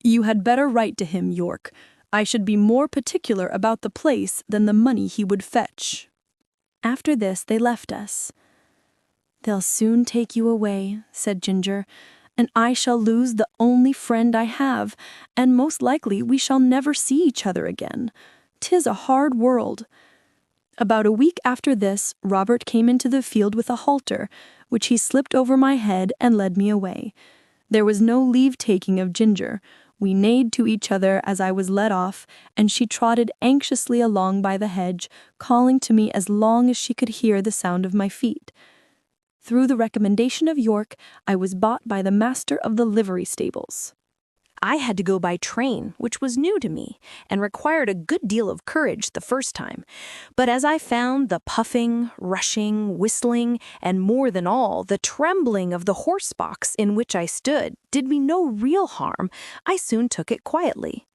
You had better write to him, York. I should be more particular about the place than the money he would fetch." After this they left us. "They'll soon take you away," said Ginger, "and I shall lose the only friend I have, and most likely we shall never see each other again. 'Tis a hard world." About a week after this, Robert came into the field with a halter, which he slipped over my head and led me away. There was no leave-taking of Ginger. We neighed to each other as I was led off, and she trotted anxiously along by the hedge, calling to me as long as she could hear the sound of my feet. Through the recommendation of York, I was bought by the master of the livery stables. I had to go by train, which was new to me, and required a good deal of courage the first time. But as I found the puffing, rushing, whistling, and more than all, the trembling of the horse box in which I stood did me no real harm, I soon took it quietly.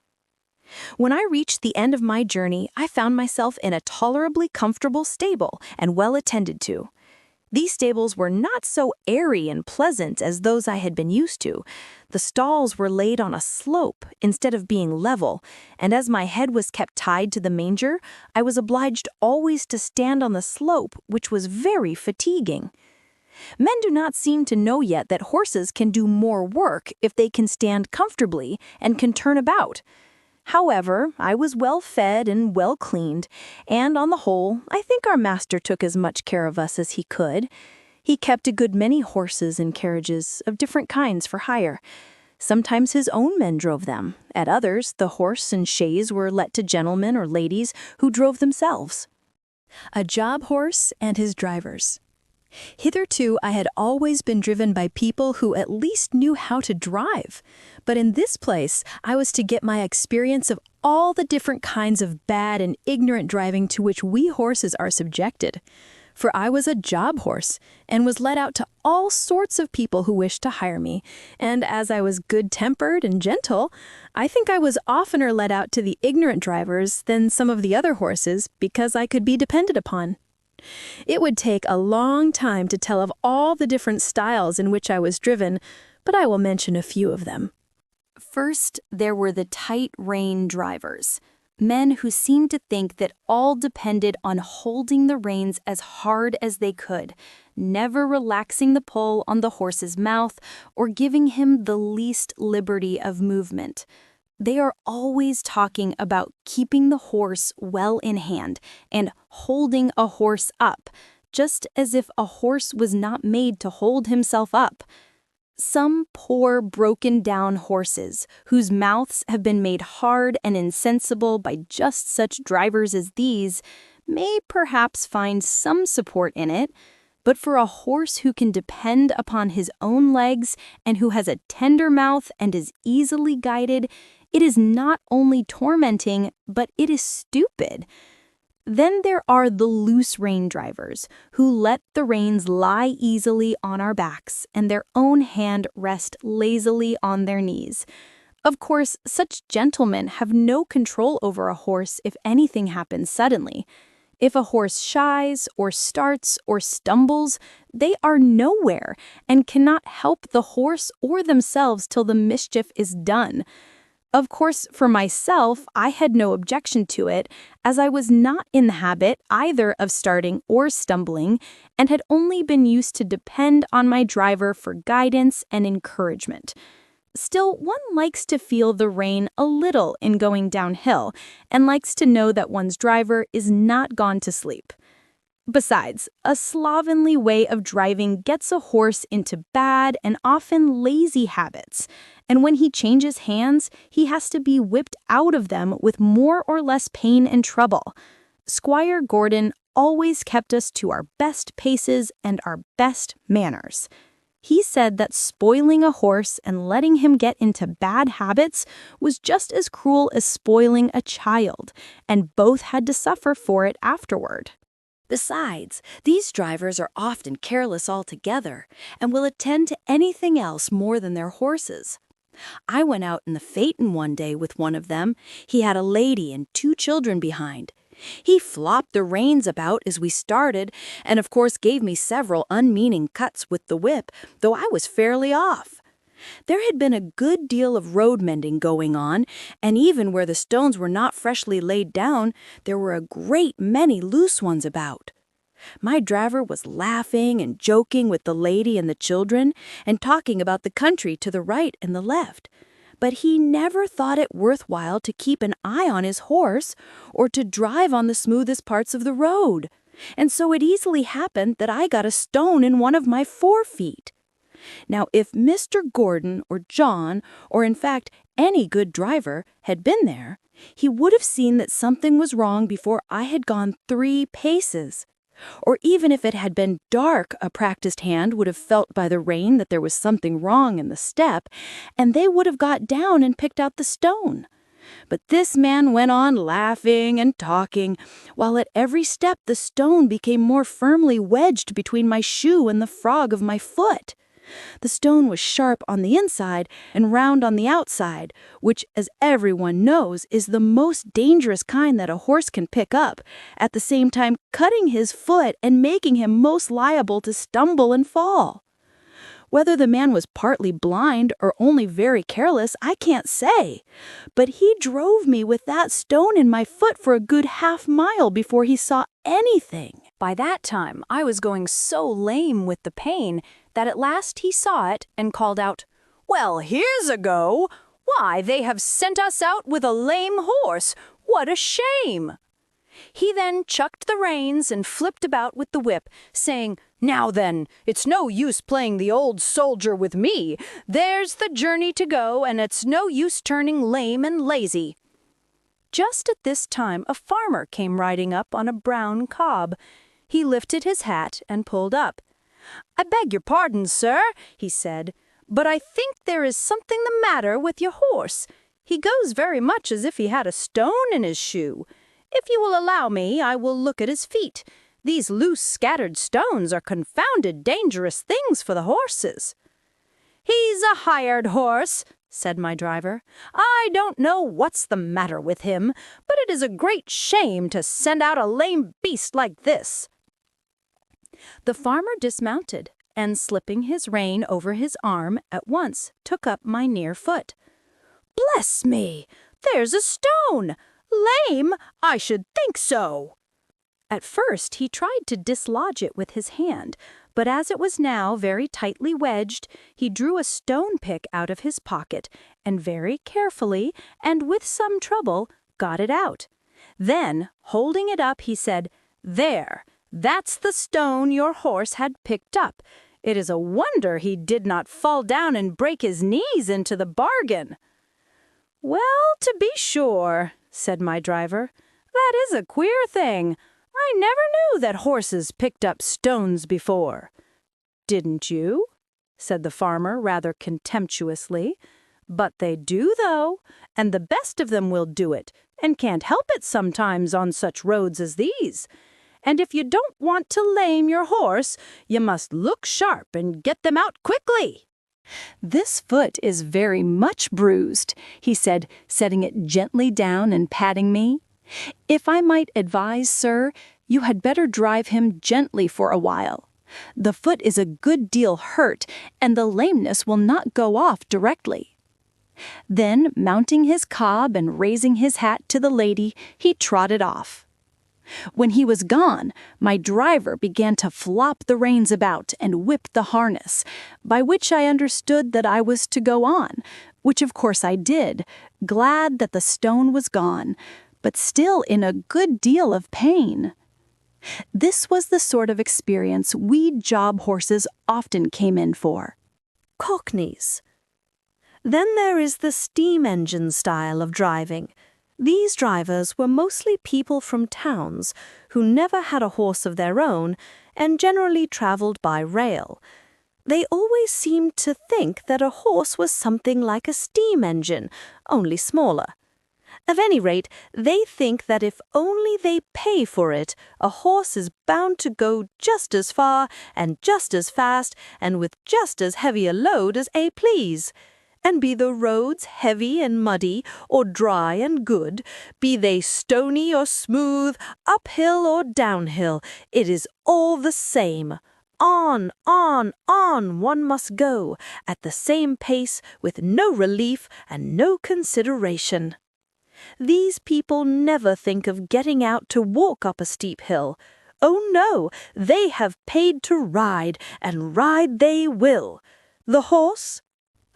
When I reached the end of my journey, I found myself in a tolerably comfortable stable and well attended to. These stables were not so airy and pleasant as those I had been used to. The stalls were laid on a slope instead of being level, and as my head was kept tied to the manger, I was obliged always to stand on the slope, which was very fatiguing. Men do not seem to know yet that horses can do more work if they can stand comfortably and can turn about. However, I was well fed and well cleaned, and on the whole, I think our master took as much care of us as he could. He kept a good many horses and carriages of different kinds for hire. Sometimes his own men drove them. At others, the horse and chaise were let to gentlemen or ladies who drove themselves. A job horse and his drivers. Hitherto, I had always been driven by people who at least knew how to drive. But in this place, I was to get my experience of all the different kinds of bad and ignorant driving to which we horses are subjected. For I was a job horse, and was let out to all sorts of people who wished to hire me, and as I was good-tempered and gentle, I think I was oftener let out to the ignorant drivers than some of the other horses, because I could be depended upon. It would take a long time to tell of all the different styles in which I was driven, but I will mention a few of them. First, there were the tight-rein drivers, men who seemed to think that all depended on holding the reins as hard as they could, never relaxing the pull on the horse's mouth or giving him the least liberty of movement. They are always talking about keeping the horse well in hand and holding a horse up, just as if a horse was not made to hold himself up. Some poor, broken-down horses, whose mouths have been made hard and insensible by just such drivers as these, may perhaps find some support in it, but for a horse who can depend upon his own legs and who has a tender mouth and is easily guided, it is not only tormenting, but it is stupid. Then there are the loose-rein drivers, who let the reins lie easily on our backs and their own hand rest lazily on their knees. Of course, such gentlemen have no control over a horse if anything happens suddenly. If a horse shies or starts or stumbles, they are nowhere and cannot help the horse or themselves till the mischief is done. Of course, for myself, I had no objection to it, as I was not in the habit either of starting or stumbling, and had only been used to depend on my driver for guidance and encouragement. Still, one likes to feel the rein a little in going downhill, and likes to know that one's driver is not gone to sleep. Besides, a slovenly way of driving gets a horse into bad and often lazy habits, and when he changes hands, he has to be whipped out of them with more or less pain and trouble. Squire Gordon always kept us to our best paces and our best manners. He said that spoiling a horse and letting him get into bad habits was just as cruel as spoiling a child, and both had to suffer for it afterward. Besides, these drivers are often careless altogether and will attend to anything else more than their horses. I went out in the phaeton one day with one of them. He had a lady and 2 children behind. He flopped the reins about as we started, and of course gave me several unmeaning cuts with the whip, though I was fairly off. There had been a good deal of road mending going on, and even where the stones were not freshly laid down, there were a great many loose ones about. My driver was laughing and joking with the lady and the children, and talking about the country to the right and the left. But he never thought it worthwhile to keep an eye on his horse, or to drive on the smoothest parts of the road. And so it easily happened that I got a stone in one of my forefeet. Now, if Mr. Gordon or John, or in fact any good driver, had been there, he would have seen that something was wrong before I had gone 3 paces. Or even if it had been dark, a practiced hand would have felt by the rain that there was something wrong in the step, and they would have got down and picked out the stone. But this man went on laughing and talking, while at every step the stone became more firmly wedged between my shoe and the frog of my foot. The stone was sharp on the inside and round on the outside, which, as everyone knows, is the most dangerous kind that a horse can pick up, at the same time cutting his foot and making him most liable to stumble and fall. Whether the man was partly blind or only very careless, I can't say. But he drove me with that stone in my foot for a good half-mile before he saw anything. By that time, I was going so lame with the pain that at last he saw it and called out, "Well, here's a go! Why, they have sent us out with a lame horse! What a shame!" He then chucked the reins and flipped about with the whip, saying, "Now then, it's no use playing the old soldier with me. There's the journey to go, and it's no use turning lame and lazy." Just at this time a farmer came riding up on a brown cob. He lifted his hat and pulled up. "I beg your pardon, sir," he said, "but I think there is something the matter with your horse. He goes very much as if he had a stone in his shoe. If you will allow me, I will look at his feet. These loose scattered stones are confounded dangerous things for the horses." "He's a hired horse," said my driver. "I don't know what's the matter with him, but it is a great shame to send out a lame beast like this." The farmer dismounted, and slipping his rein over his arm, at once took up my near foot. "Bless me! There's a stone! Lame? I should think so!" At first he tried to dislodge it with his hand, but as it was now very tightly wedged, he drew a stone pick out of his pocket and very carefully, and with some trouble, got it out. Then, holding it up, he said, "There, that's the stone your horse had picked up. It is a wonder he did not fall down and break his knees into the bargain." "Well, to be sure," said my driver, "that is a queer thing. I never knew that horses picked up stones before." "Didn't you?" said the farmer rather contemptuously. "But they do, though, and the best of them will do it, and can't help it sometimes on such roads as these. And if you don't want to lame your horse, you must look sharp and get them out quickly." "This foot is very much bruised," he said, setting it gently down and patting me. "If I might advise, sir, you had better drive him gently for a while. The foot is a good deal hurt, and the lameness will not go off directly." Then, mounting his cob and raising his hat to the lady, he trotted off. When he was gone, my driver began to flop the reins about and whip the harness, by which I understood that I was to go on, which of course I did, glad that the stone was gone, but still in a good deal of pain. This was the sort of experience we job horses often came in for. Cockneys. Then there is the steam engine style of driving. These drivers were mostly people from towns who never had a horse of their own and generally traveled by rail. They always seemed to think that a horse was something like a steam engine, only smaller. At any rate, they think that if only they pay for it, a horse is bound to go just as far and just as fast and with just as heavy a load as they please. And be the roads heavy and muddy, or dry and good, be they stony or smooth, uphill or downhill, it is all the same. On one must go, at the same pace, with no relief and no consideration. These people never think of getting out to walk up a steep hill. Oh no, they have paid to ride, and ride they will. The horse?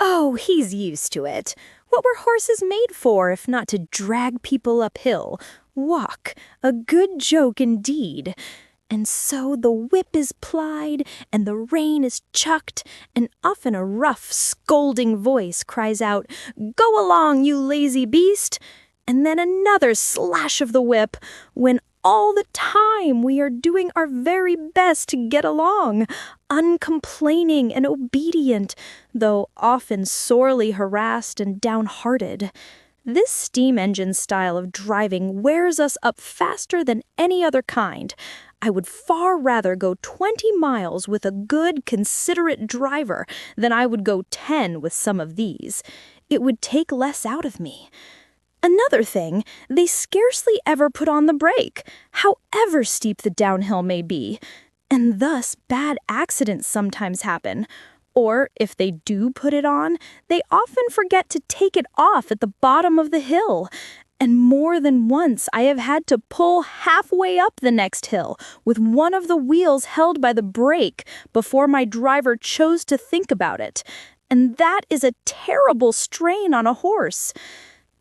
Oh, he's used to it. What were horses made for if not to drag people uphill? Walk, a good joke indeed. And so the whip is plied, and the rein is chucked, and often a rough, scolding voice cries out, "Go along, you lazy beast!" And then another slash of the whip, when all the time we are doing our very best to get along, uncomplaining and obedient, though often sorely harassed and downhearted. This steam engine style of driving wears us up faster than any other kind. I would far rather go 20 miles with a good, considerate driver than I would go 10 with some of these. It would take less out of me. Another thing, they scarcely ever put on the brake, however steep the downhill may be, and thus bad accidents sometimes happen. Or, if they do put it on, they often forget to take it off at the bottom of the hill. And more than once I have had to pull halfway up the next hill with one of the wheels held by the brake before my driver chose to think about it. And that is a terrible strain on a horse.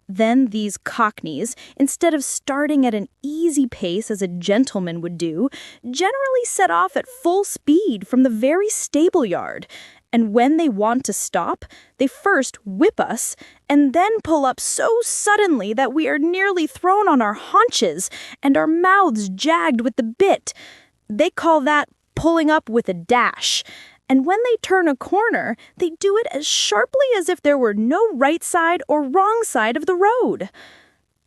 Then these cockneys, instead of starting at an easy pace as a gentleman would do, generally set off at full speed from the very stable yard. And when they want to stop, they first whip us and then pull up so suddenly that we are nearly thrown on our haunches and our mouths jagged with the bit. They call that pulling up with a dash. And when they turn a corner, they do it as sharply as if there were no right side or wrong side of the road.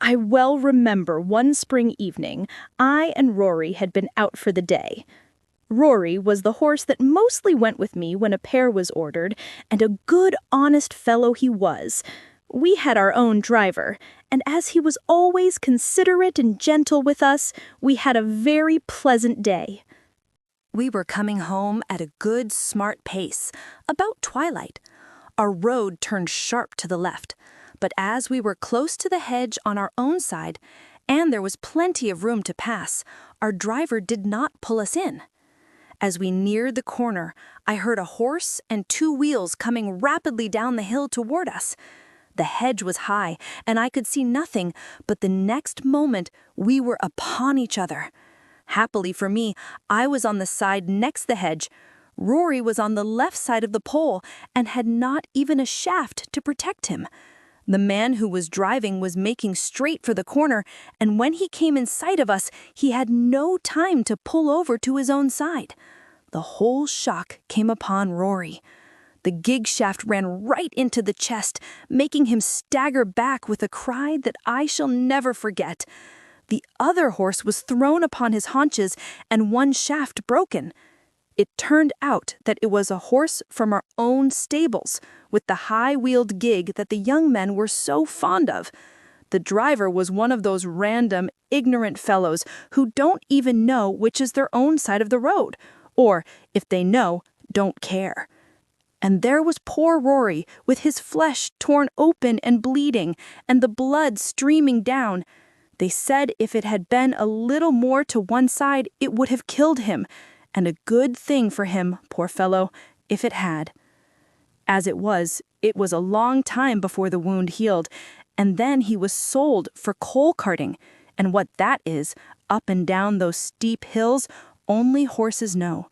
I well remember one spring evening, I and Rory had been out for the day. Rory was the horse that mostly went with me when a pair was ordered, and a good, honest fellow he was. We had our own driver, and as he was always considerate and gentle with us, we had a very pleasant day. We were coming home at a good, smart pace, about twilight. Our road turned sharp to the left, but as we were close to the hedge on our own side, and there was plenty of room to pass, our driver did not pull us in. As we neared the corner, I heard a horse and 2 wheels coming rapidly down the hill toward us. The hedge was high, and I could see nothing, but the next moment we were upon each other. Happily for me, I was on the side next the hedge. Rory was on the left side of the pole and had not even a shaft to protect him. The man who was driving was making straight for the corner, and when he came in sight of us, he had no time to pull over to his own side. The whole shock came upon Rory. The gig shaft ran right into the chest, making him stagger back with a cry that I shall never forget. The other horse was thrown upon his haunches and one shaft broken. It turned out that it was a horse from our own stables, with the high-wheeled gig that the young men were so fond of. The driver was one of those random, ignorant fellows who don't even know which is their own side of the road, or, if they know, don't care. And there was poor Rory, with his flesh torn open and bleeding, and the blood streaming down. They said if it had been a little more to one side, it would have killed him, and a good thing for him, poor fellow, if it had. As it was a long time before the wound healed, and then he was sold for coal carting, and what that is, up and down those steep hills, only horses know.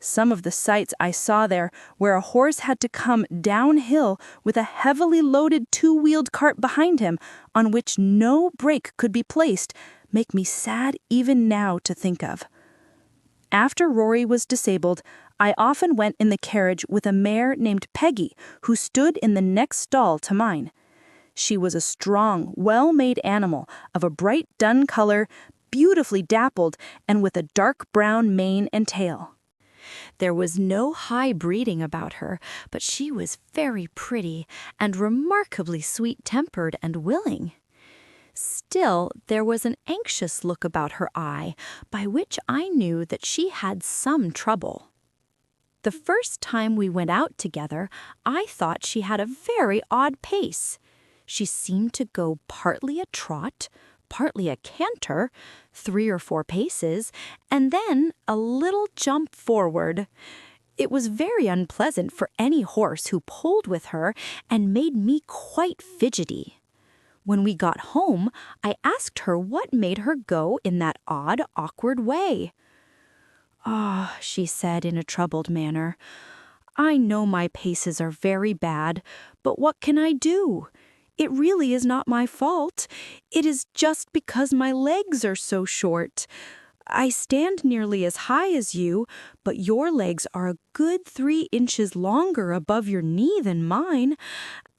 Some of the sights I saw there, where a horse had to come downhill with a heavily loaded 2-wheeled cart behind him, on which no brake could be placed, make me sad even now to think of. After Rory was disabled, I often went in the carriage with a mare named Peggy, who stood in the next stall to mine. She was a strong, well-made animal of a bright dun color, beautifully dappled, and with a dark brown mane and tail. There was no high breeding about her, but she was very pretty and remarkably sweet-tempered and willing. Still, there was an anxious look about her eye, by which I knew that she had some trouble. The first time we went out together, I thought she had a very odd pace. She seemed to go partly a trot, partly a canter, 3 or 4 paces, and then a little jump forward. It was very unpleasant for any horse who pulled with her and made me quite fidgety. When we got home, I asked her what made her go in that odd, awkward way. "Ah," she said in a troubled manner, "I know my paces are very bad, but what can I do? It really is not my fault. It is just because my legs are so short. I stand nearly as high as you, but your legs are a good 3 inches longer above your knee than mine.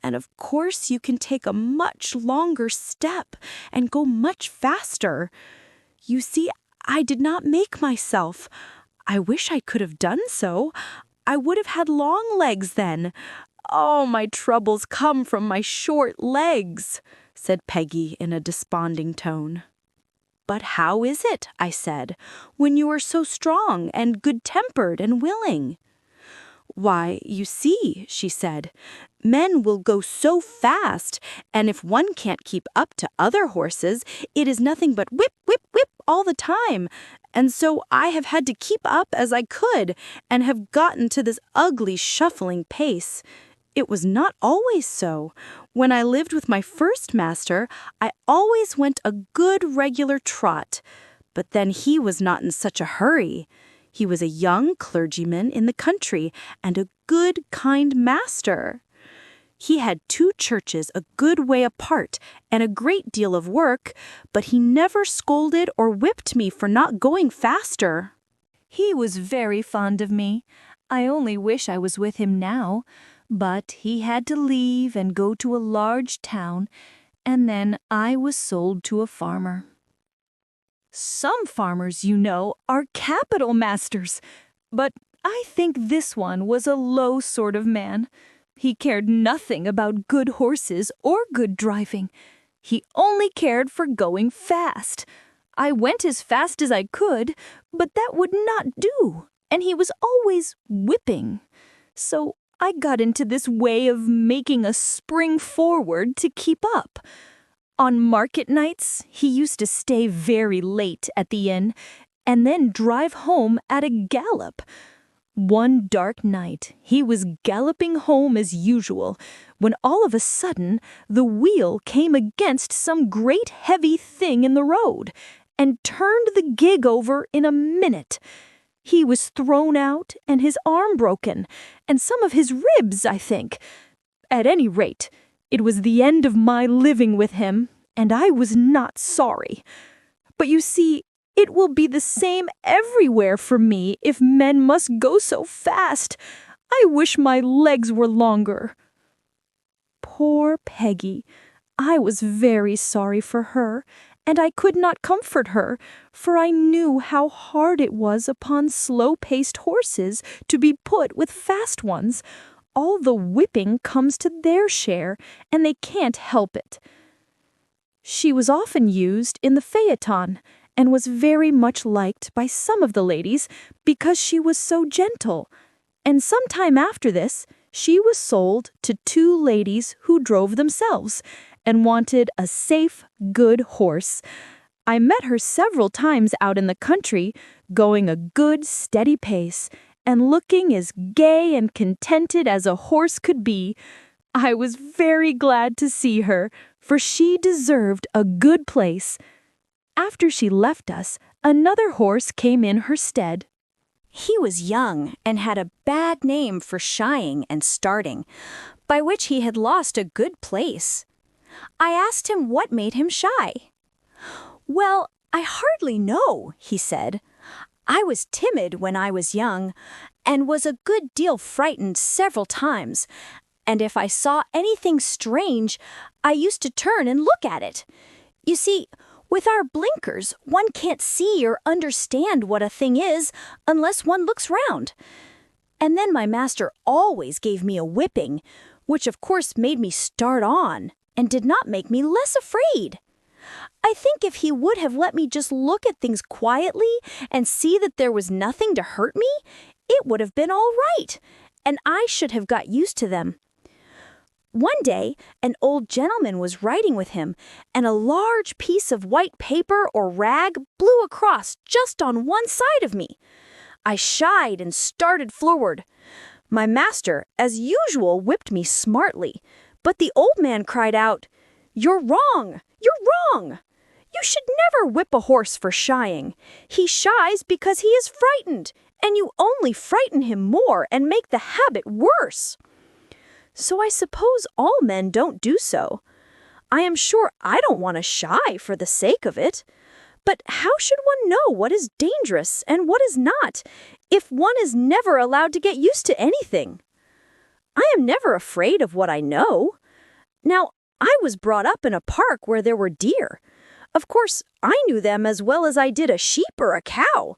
And of course you can take a much longer step and go much faster. You see, I did not make myself. I wish I could have done so. I would have had long legs then. All my troubles come from my short legs," said Peggy in a desponding tone. "But how is it," I said, "when you are so strong and good-tempered and willing?" "Why, you see," she said, "men will go so fast, and if one can't keep up to other horses, it is nothing but whip, whip, whip all the time. And so I have had to keep up as I could, and have gotten to this ugly shuffling pace. It was not always so. When I lived with my first master, I always went a good regular trot. But then he was not in such a hurry. He was a young clergyman in the country, and a good, kind master. He had 2 churches a good way apart, and a great deal of work, but he never scolded or whipped me for not going faster. He was very fond of me. I only wish I was with him now. But he had to leave and go to a large town, and then I was sold to a farmer. Some farmers, you know, are capital masters, but I think this one was a low sort of man. He cared nothing about good horses or good driving. He only cared for going fast. I went as fast as I could, but that would not do, and he was always whipping. So I got into this way of making a spring forward to keep up. On market nights, he used to stay very late at the inn, and then drive home at a gallop. One dark night, he was galloping home as usual, when all of a sudden the wheel came against some great heavy thing in the road, and turned the gig over in a minute. He was thrown out and his arm broken, and some of his ribs, I think. At any rate, it was the end of my living with him, and I was not sorry. But you see, it will be the same everywhere for me if men must go so fast. I wish my legs were longer." Poor Peggy! I was very sorry for her, and I could not comfort her, for I knew how hard it was upon slow-paced horses to be put with fast ones. All the whipping comes to their share, and they can't help it. She was often used in the phaeton, and was very much liked by some of the ladies because she was so gentle. And some time after this, she was sold to 2 ladies who drove themselves, and wanted a safe, good horse. I met her several times out in the country, going a good, steady pace, and looking as gay and contented as a horse could be. I was very glad to see her, for she deserved a good place. After she left us, another horse came in her stead. He was young and had a bad name for shying and starting, by which he had lost a good place. I asked him what made him shy. "Well, I hardly know," he said. "I was timid when I was young, and was a good deal frightened several times, and if I saw anything strange, I used to turn and look at it. You see, with our blinkers, one can't see or understand what a thing is unless one looks round. And then my master always gave me a whipping, which of course made me start on, and did not make me less afraid. I think if he would have let me just look at things quietly and see that there was nothing to hurt me, it would have been all right, and I should have got used to them. One day, an old gentleman was riding with him, and a large piece of white paper or rag blew across just on one side of me. I shied and started forward. My master, as usual, whipped me smartly, but the old man cried out, "You're wrong! You're wrong! You should never whip a horse for shying. He shies because he is frightened, and you only frighten him more and make the habit worse." So I suppose all men don't do so. I am sure I don't want to shy for the sake of it. But how should one know what is dangerous and what is not, if one is never allowed to get used to anything? I am never afraid of what I know. Now, I was brought up in a park where there were deer. Of course, I knew them as well as I did a sheep or a cow,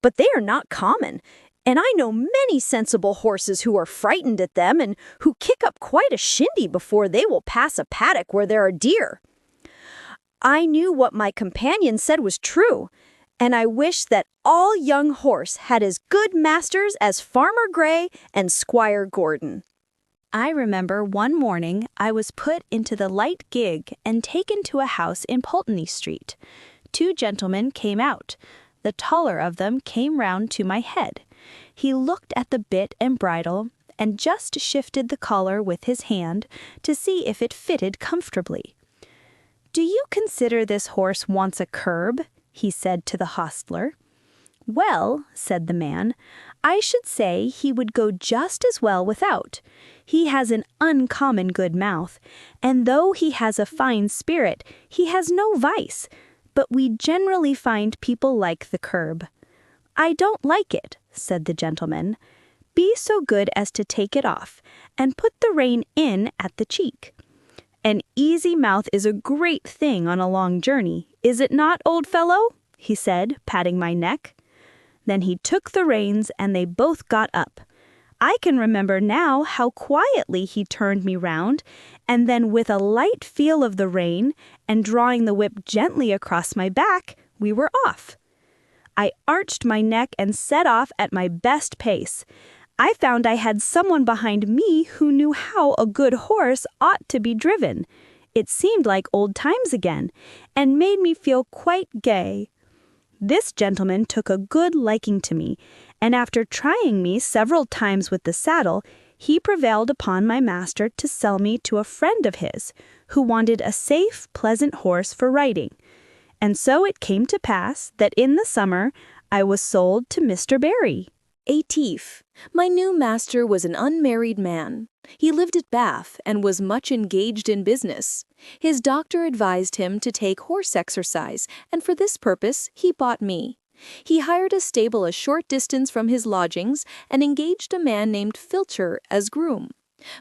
but they are not common, and I know many sensible horses who are frightened at them and who kick up quite a shindy before they will pass a paddock where there are deer. I knew what my companion said was true, and I wish that all young horse had as good masters as Farmer Gray and Squire Gordon. I remember one morning I was put into the light gig and taken to a house in Pulteney Street. 2 gentlemen came out. The taller of them came round to my head. He looked at the bit and bridle and just shifted the collar with his hand to see if it fitted comfortably. "Do you consider this horse wants a curb?" he said to the hostler. "Well," said the man, "I should say he would go just as well without. He has an uncommon good mouth, and though he has a fine spirit, he has no vice, but we generally find people like the curb." "I don't like it," said the gentleman. "Be so good as to take it off, and put the rein in at the cheek. An easy mouth is a great thing on a long journey, is it not, old fellow?" he said, patting my neck. Then he took the reins and they both got up. I can remember now how quietly he turned me round, and then with a light feel of the rein and drawing the whip gently across my back, we were off. I arched my neck and set off at my best pace. I found I had someone behind me who knew how a good horse ought to be driven. It seemed like old times again, and made me feel quite gay. This gentleman took a good liking to me, and after trying me several times with the saddle, he prevailed upon my master to sell me to a friend of his, who wanted a safe, pleasant horse for riding. And so it came to pass that in the summer I was sold to Mr. Barry. A thief. My new master was an unmarried man. He lived at Bath and was much engaged in business. His doctor advised him to take horse exercise, and for this purpose he bought me. He hired a stable a short distance from his lodgings and engaged a man named Filcher as groom.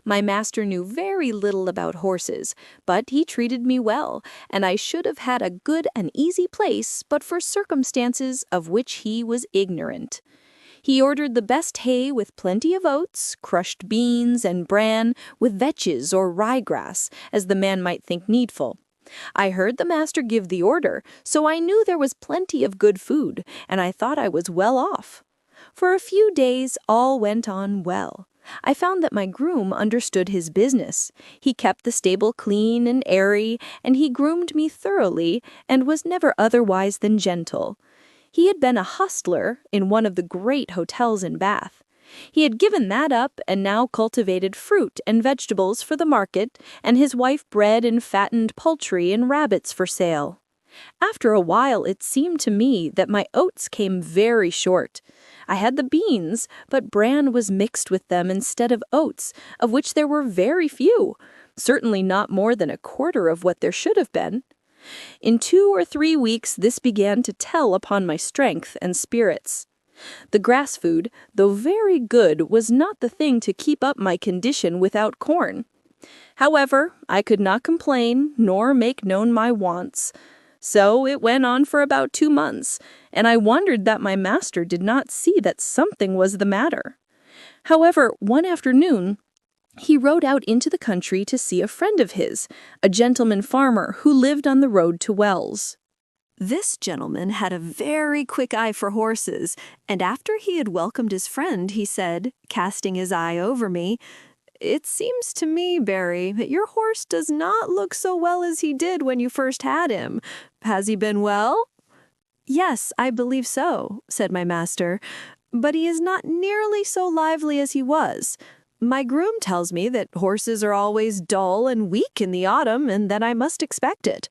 My master knew very little about horses, but he treated me well, and I should have had a good and easy place but for circumstances of which he was ignorant. He ordered the best hay with plenty of oats, crushed beans, and bran, with vetches or ryegrass, as the man might think needful. I heard the master give the order, so I knew there was plenty of good food, and I thought I was well off. For a few days all went on well. I found that my groom understood his business. He kept the stable clean and airy, and he groomed me thoroughly, and was never otherwise than gentle. He had been a hostler in one of the great hotels in Bath. He had given that up and now cultivated fruit and vegetables for the market, and his wife bred and fattened poultry and rabbits for sale. After a while it seemed to me that my oats came very short. I had the beans, but bran was mixed with them instead of oats, of which there were very few, certainly not more than a quarter of what there should have been. In 2 or 3 weeks this began to tell upon my strength and spirits. The grass food, though very good, was not the thing to keep up my condition without corn. However, I could not complain, nor make known my wants. So it went on for about 2 months, and I wondered that my master did not see that something was the matter. However, one afternoon, he rode out into the country to see a friend of his, a gentleman farmer who lived on the road to Wells. This gentleman had a very quick eye for horses, and after he had welcomed his friend, he said, casting his eye over me, "It seems to me, Barry, that your horse does not look so well as he did when you first had him. Has he been well?" "Yes, I believe so," said my master, "but he is not nearly so lively as he was. My groom tells me that horses are always dull and weak in the autumn, and that I must expect it."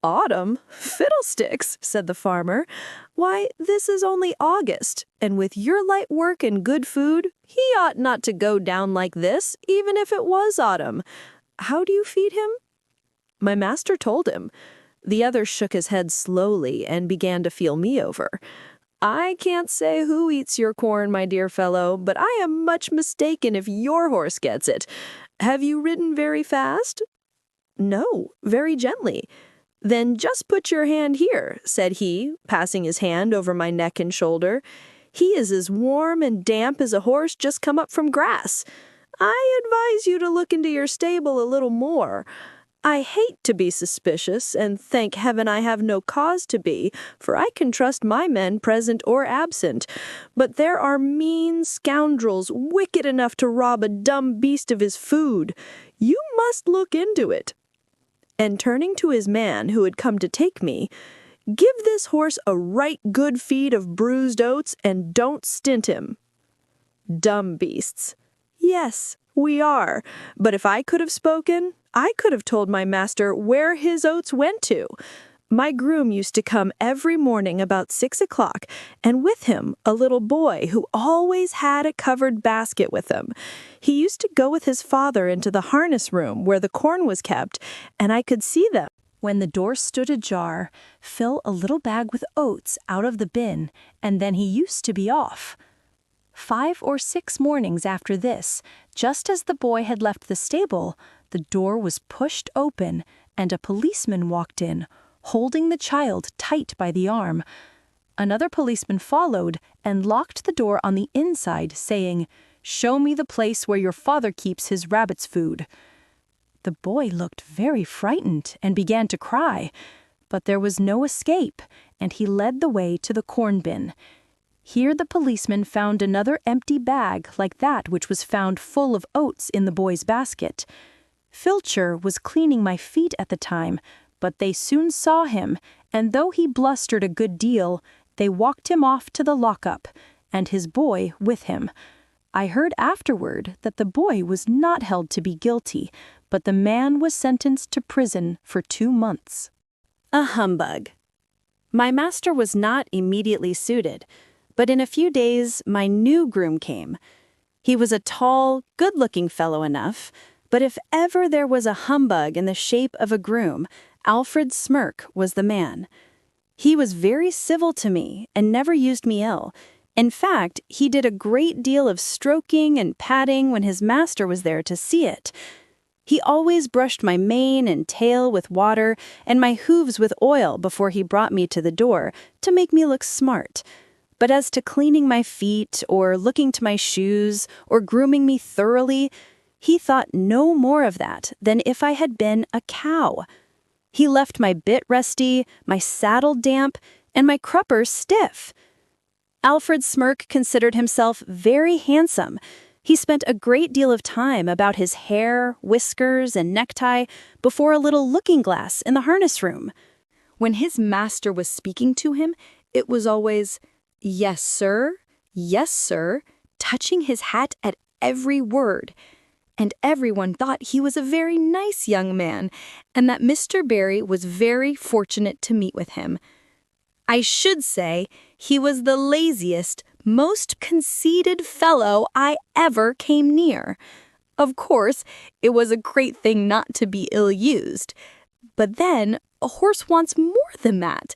"Autumn? Fiddlesticks," said the farmer. "Why, this is only August, and with your light work and good food, he ought not to go down like this, even if it was autumn. How do you feed him?" My master told him. The other shook his head slowly and began to feel me over. I can't say who eats your corn, my dear fellow, but I am much mistaken if your horse gets it. Have you ridden very fast? No, very gently. Then just put your hand here, said he, passing his hand over my neck and shoulder. He is as warm and damp as a horse just come up from grass. I advise you to look into your stable a little more. I hate to be suspicious, and thank heaven I have no cause to be, for I can trust my men present or absent. But there are mean scoundrels wicked enough to rob a dumb beast of his food. You must look into it. And turning to his man who had come to take me, give this horse a right good feed of bruised oats and don't stint him. Dumb beasts. Yes, we are. But if I could have spoken, I could have told my master where his oats went to. My groom used to come every morning about 6 o'clock, and with him a little boy who always had a covered basket with him. He used to go with his father into the harness room where the corn was kept, and I could see them. When the door stood ajar, fill a little bag with oats out of the bin, and then he used to be off. 5 or 6 mornings after this, just as the boy had left the stable, the door was pushed open, and a policeman walked in, holding the child tight by the arm. Another policeman followed and locked the door on the inside, saying, "Show me the place where your father keeps his rabbit's food." The boy looked very frightened and began to cry, but there was no escape, and he led the way to the corn bin. Here the policeman found another empty bag like that which was found full of oats in the boy's basket. Filcher was cleaning my feet at the time, but they soon saw him, and though he blustered a good deal, they walked him off to the lockup, and his boy with him. I heard afterward that the boy was not held to be guilty, but the man was sentenced to prison for 2 months. A humbug. My master was not immediately suited, but in a few days my new groom came. He was a tall, good-looking fellow enough, but if ever there was a humbug in the shape of a groom, Alfred Smirk was the man. He was very civil to me and never used me ill. In fact, he did a great deal of stroking and patting when his master was there to see it. He always brushed my mane and tail with water and my hooves with oil before he brought me to the door to make me look smart. But as to cleaning my feet or looking to my shoes or grooming me thoroughly, he thought no more of that than if I had been a cow. He left my bit rusty, my saddle damp, and my crupper stiff. Alfred Smirk considered himself very handsome. He spent a great deal of time about his hair, whiskers, and necktie before a little looking-glass in the harness room. When his master was speaking to him, it was always, yes, sir," touching his hat at every word. And everyone thought he was a very nice young man, and that Mr. Barry was very fortunate to meet with him. I should say he was the laziest, most conceited fellow I ever came near. Of course, it was a great thing not to be ill-used. But then, a horse wants more than that.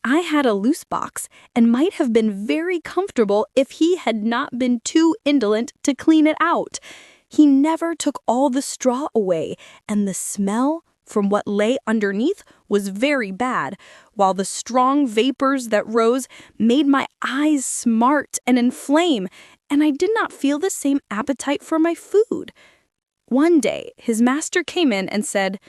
I had a loose box and might have been very comfortable if he had not been too indolent to clean it out. He never took all the straw away, and the smell from what lay underneath was very bad, while the strong vapors that rose made my eyes smart and inflame, and I did not feel the same appetite for my food. One day, his master came in and said,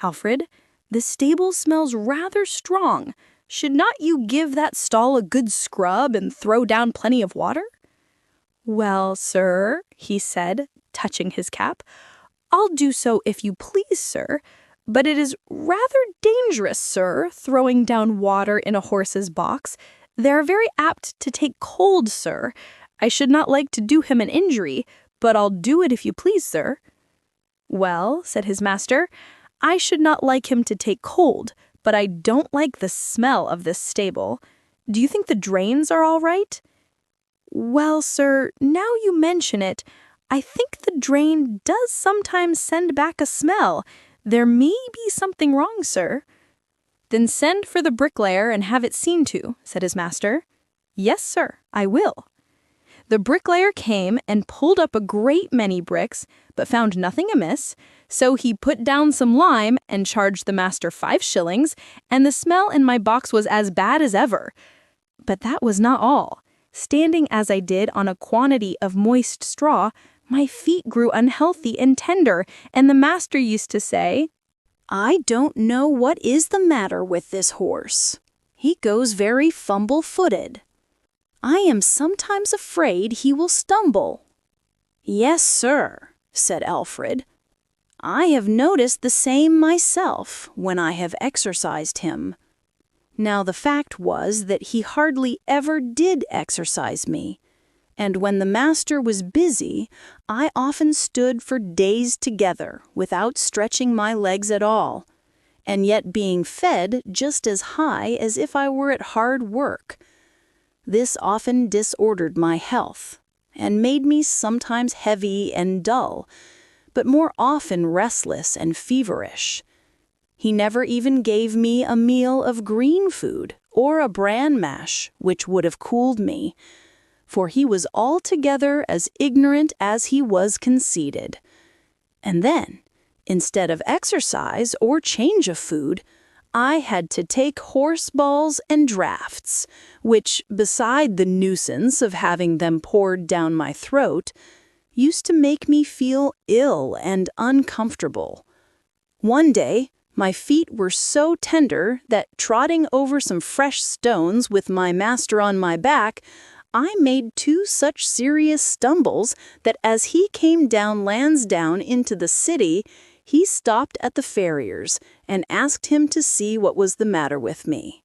"Alfred, the stable smells rather strong. Should not you give that stall a good scrub and throw down plenty of water?" "Well, sir," he said, touching his cap, "I'll do so if you please, sir. But it is rather dangerous, sir, throwing down water in a horse's box. They are very apt to take cold, sir. I should not like to do him an injury, but I'll do it if you please, sir." "Well," said his master, "I should not like him to take cold, but I don't like the smell of this stable. Do you think the drains are all right?" "Well, sir, now you mention it, I think the drain does sometimes send back a smell. "There may be something wrong, sir." "Then send for the bricklayer and have it seen to," said his master. "Yes, sir, I will." The bricklayer came and pulled up a great many bricks, but found nothing amiss, so he put down some lime and charged the master 5 shillings, and the smell in my box was as bad as ever. But that was not all. Standing as I did on a quantity of moist straw, my feet grew unhealthy and tender, and the master used to say, "I don't know what is the matter with this horse. He goes very fumble-footed. I am sometimes afraid he will stumble." "Yes, sir," said Alfred. "I have noticed the same myself when I have exercised him." Now the fact was that he hardly ever did exercise me, and when the master was busy, I often stood for days together without stretching my legs at all, and yet being fed just as high as if I were at hard work. This often disordered my health, and made me sometimes heavy and dull, but more often restless and feverish. He never even gave me a meal of green food or a bran mash, which would have cooled me, for he was altogether as ignorant as he was conceited. And then, instead of exercise or change of food, I had to take horse balls and draughts, which, beside the nuisance of having them poured down my throat, used to make me feel ill and uncomfortable. One day, my feet were so tender that, trotting over some fresh stones with my master on my back, I made 2 such serious stumbles that as he came down Lansdowne into the city, he stopped at the farrier's and asked him to see what was the matter with me.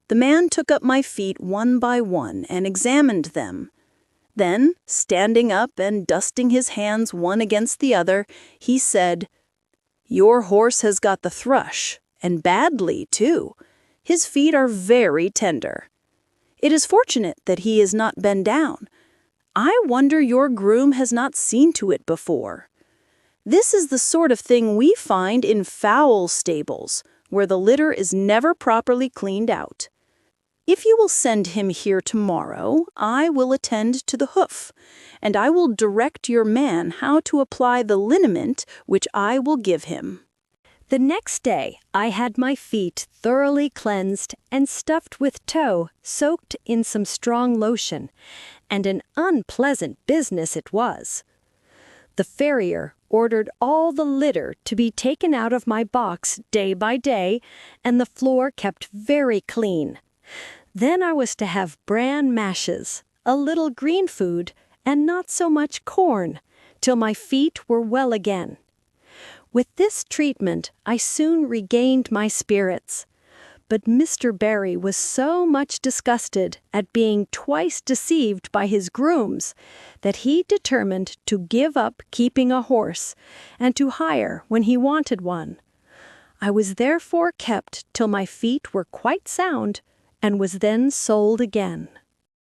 The man took up my feet one by one and examined them. Then, standing up and dusting his hands one against the other, he said, "Your horse has got the thrush, and badly, too. His feet are very tender. It is fortunate that he is not bent down. I wonder your groom has not seen to it before. This is the sort of thing we find in fowl stables, where the litter is never properly cleaned out. If you will send him here tomorrow, I will attend to the hoof, and I will direct your man how to apply the liniment which I will give him." The next day, I had my feet thoroughly cleansed and stuffed with tow soaked in some strong lotion, and an unpleasant business it was. The farrier ordered all the litter to be taken out of my box day by day, and the floor kept very clean. Then I was to have bran mashes, a little green food, and not so much corn, till my feet were well again. With this treatment, I soon regained my spirits. But Mr. Barry was so much disgusted at being twice deceived by his grooms that he determined to give up keeping a horse and to hire when he wanted one. I was therefore kept till my feet were quite sound and was then sold again.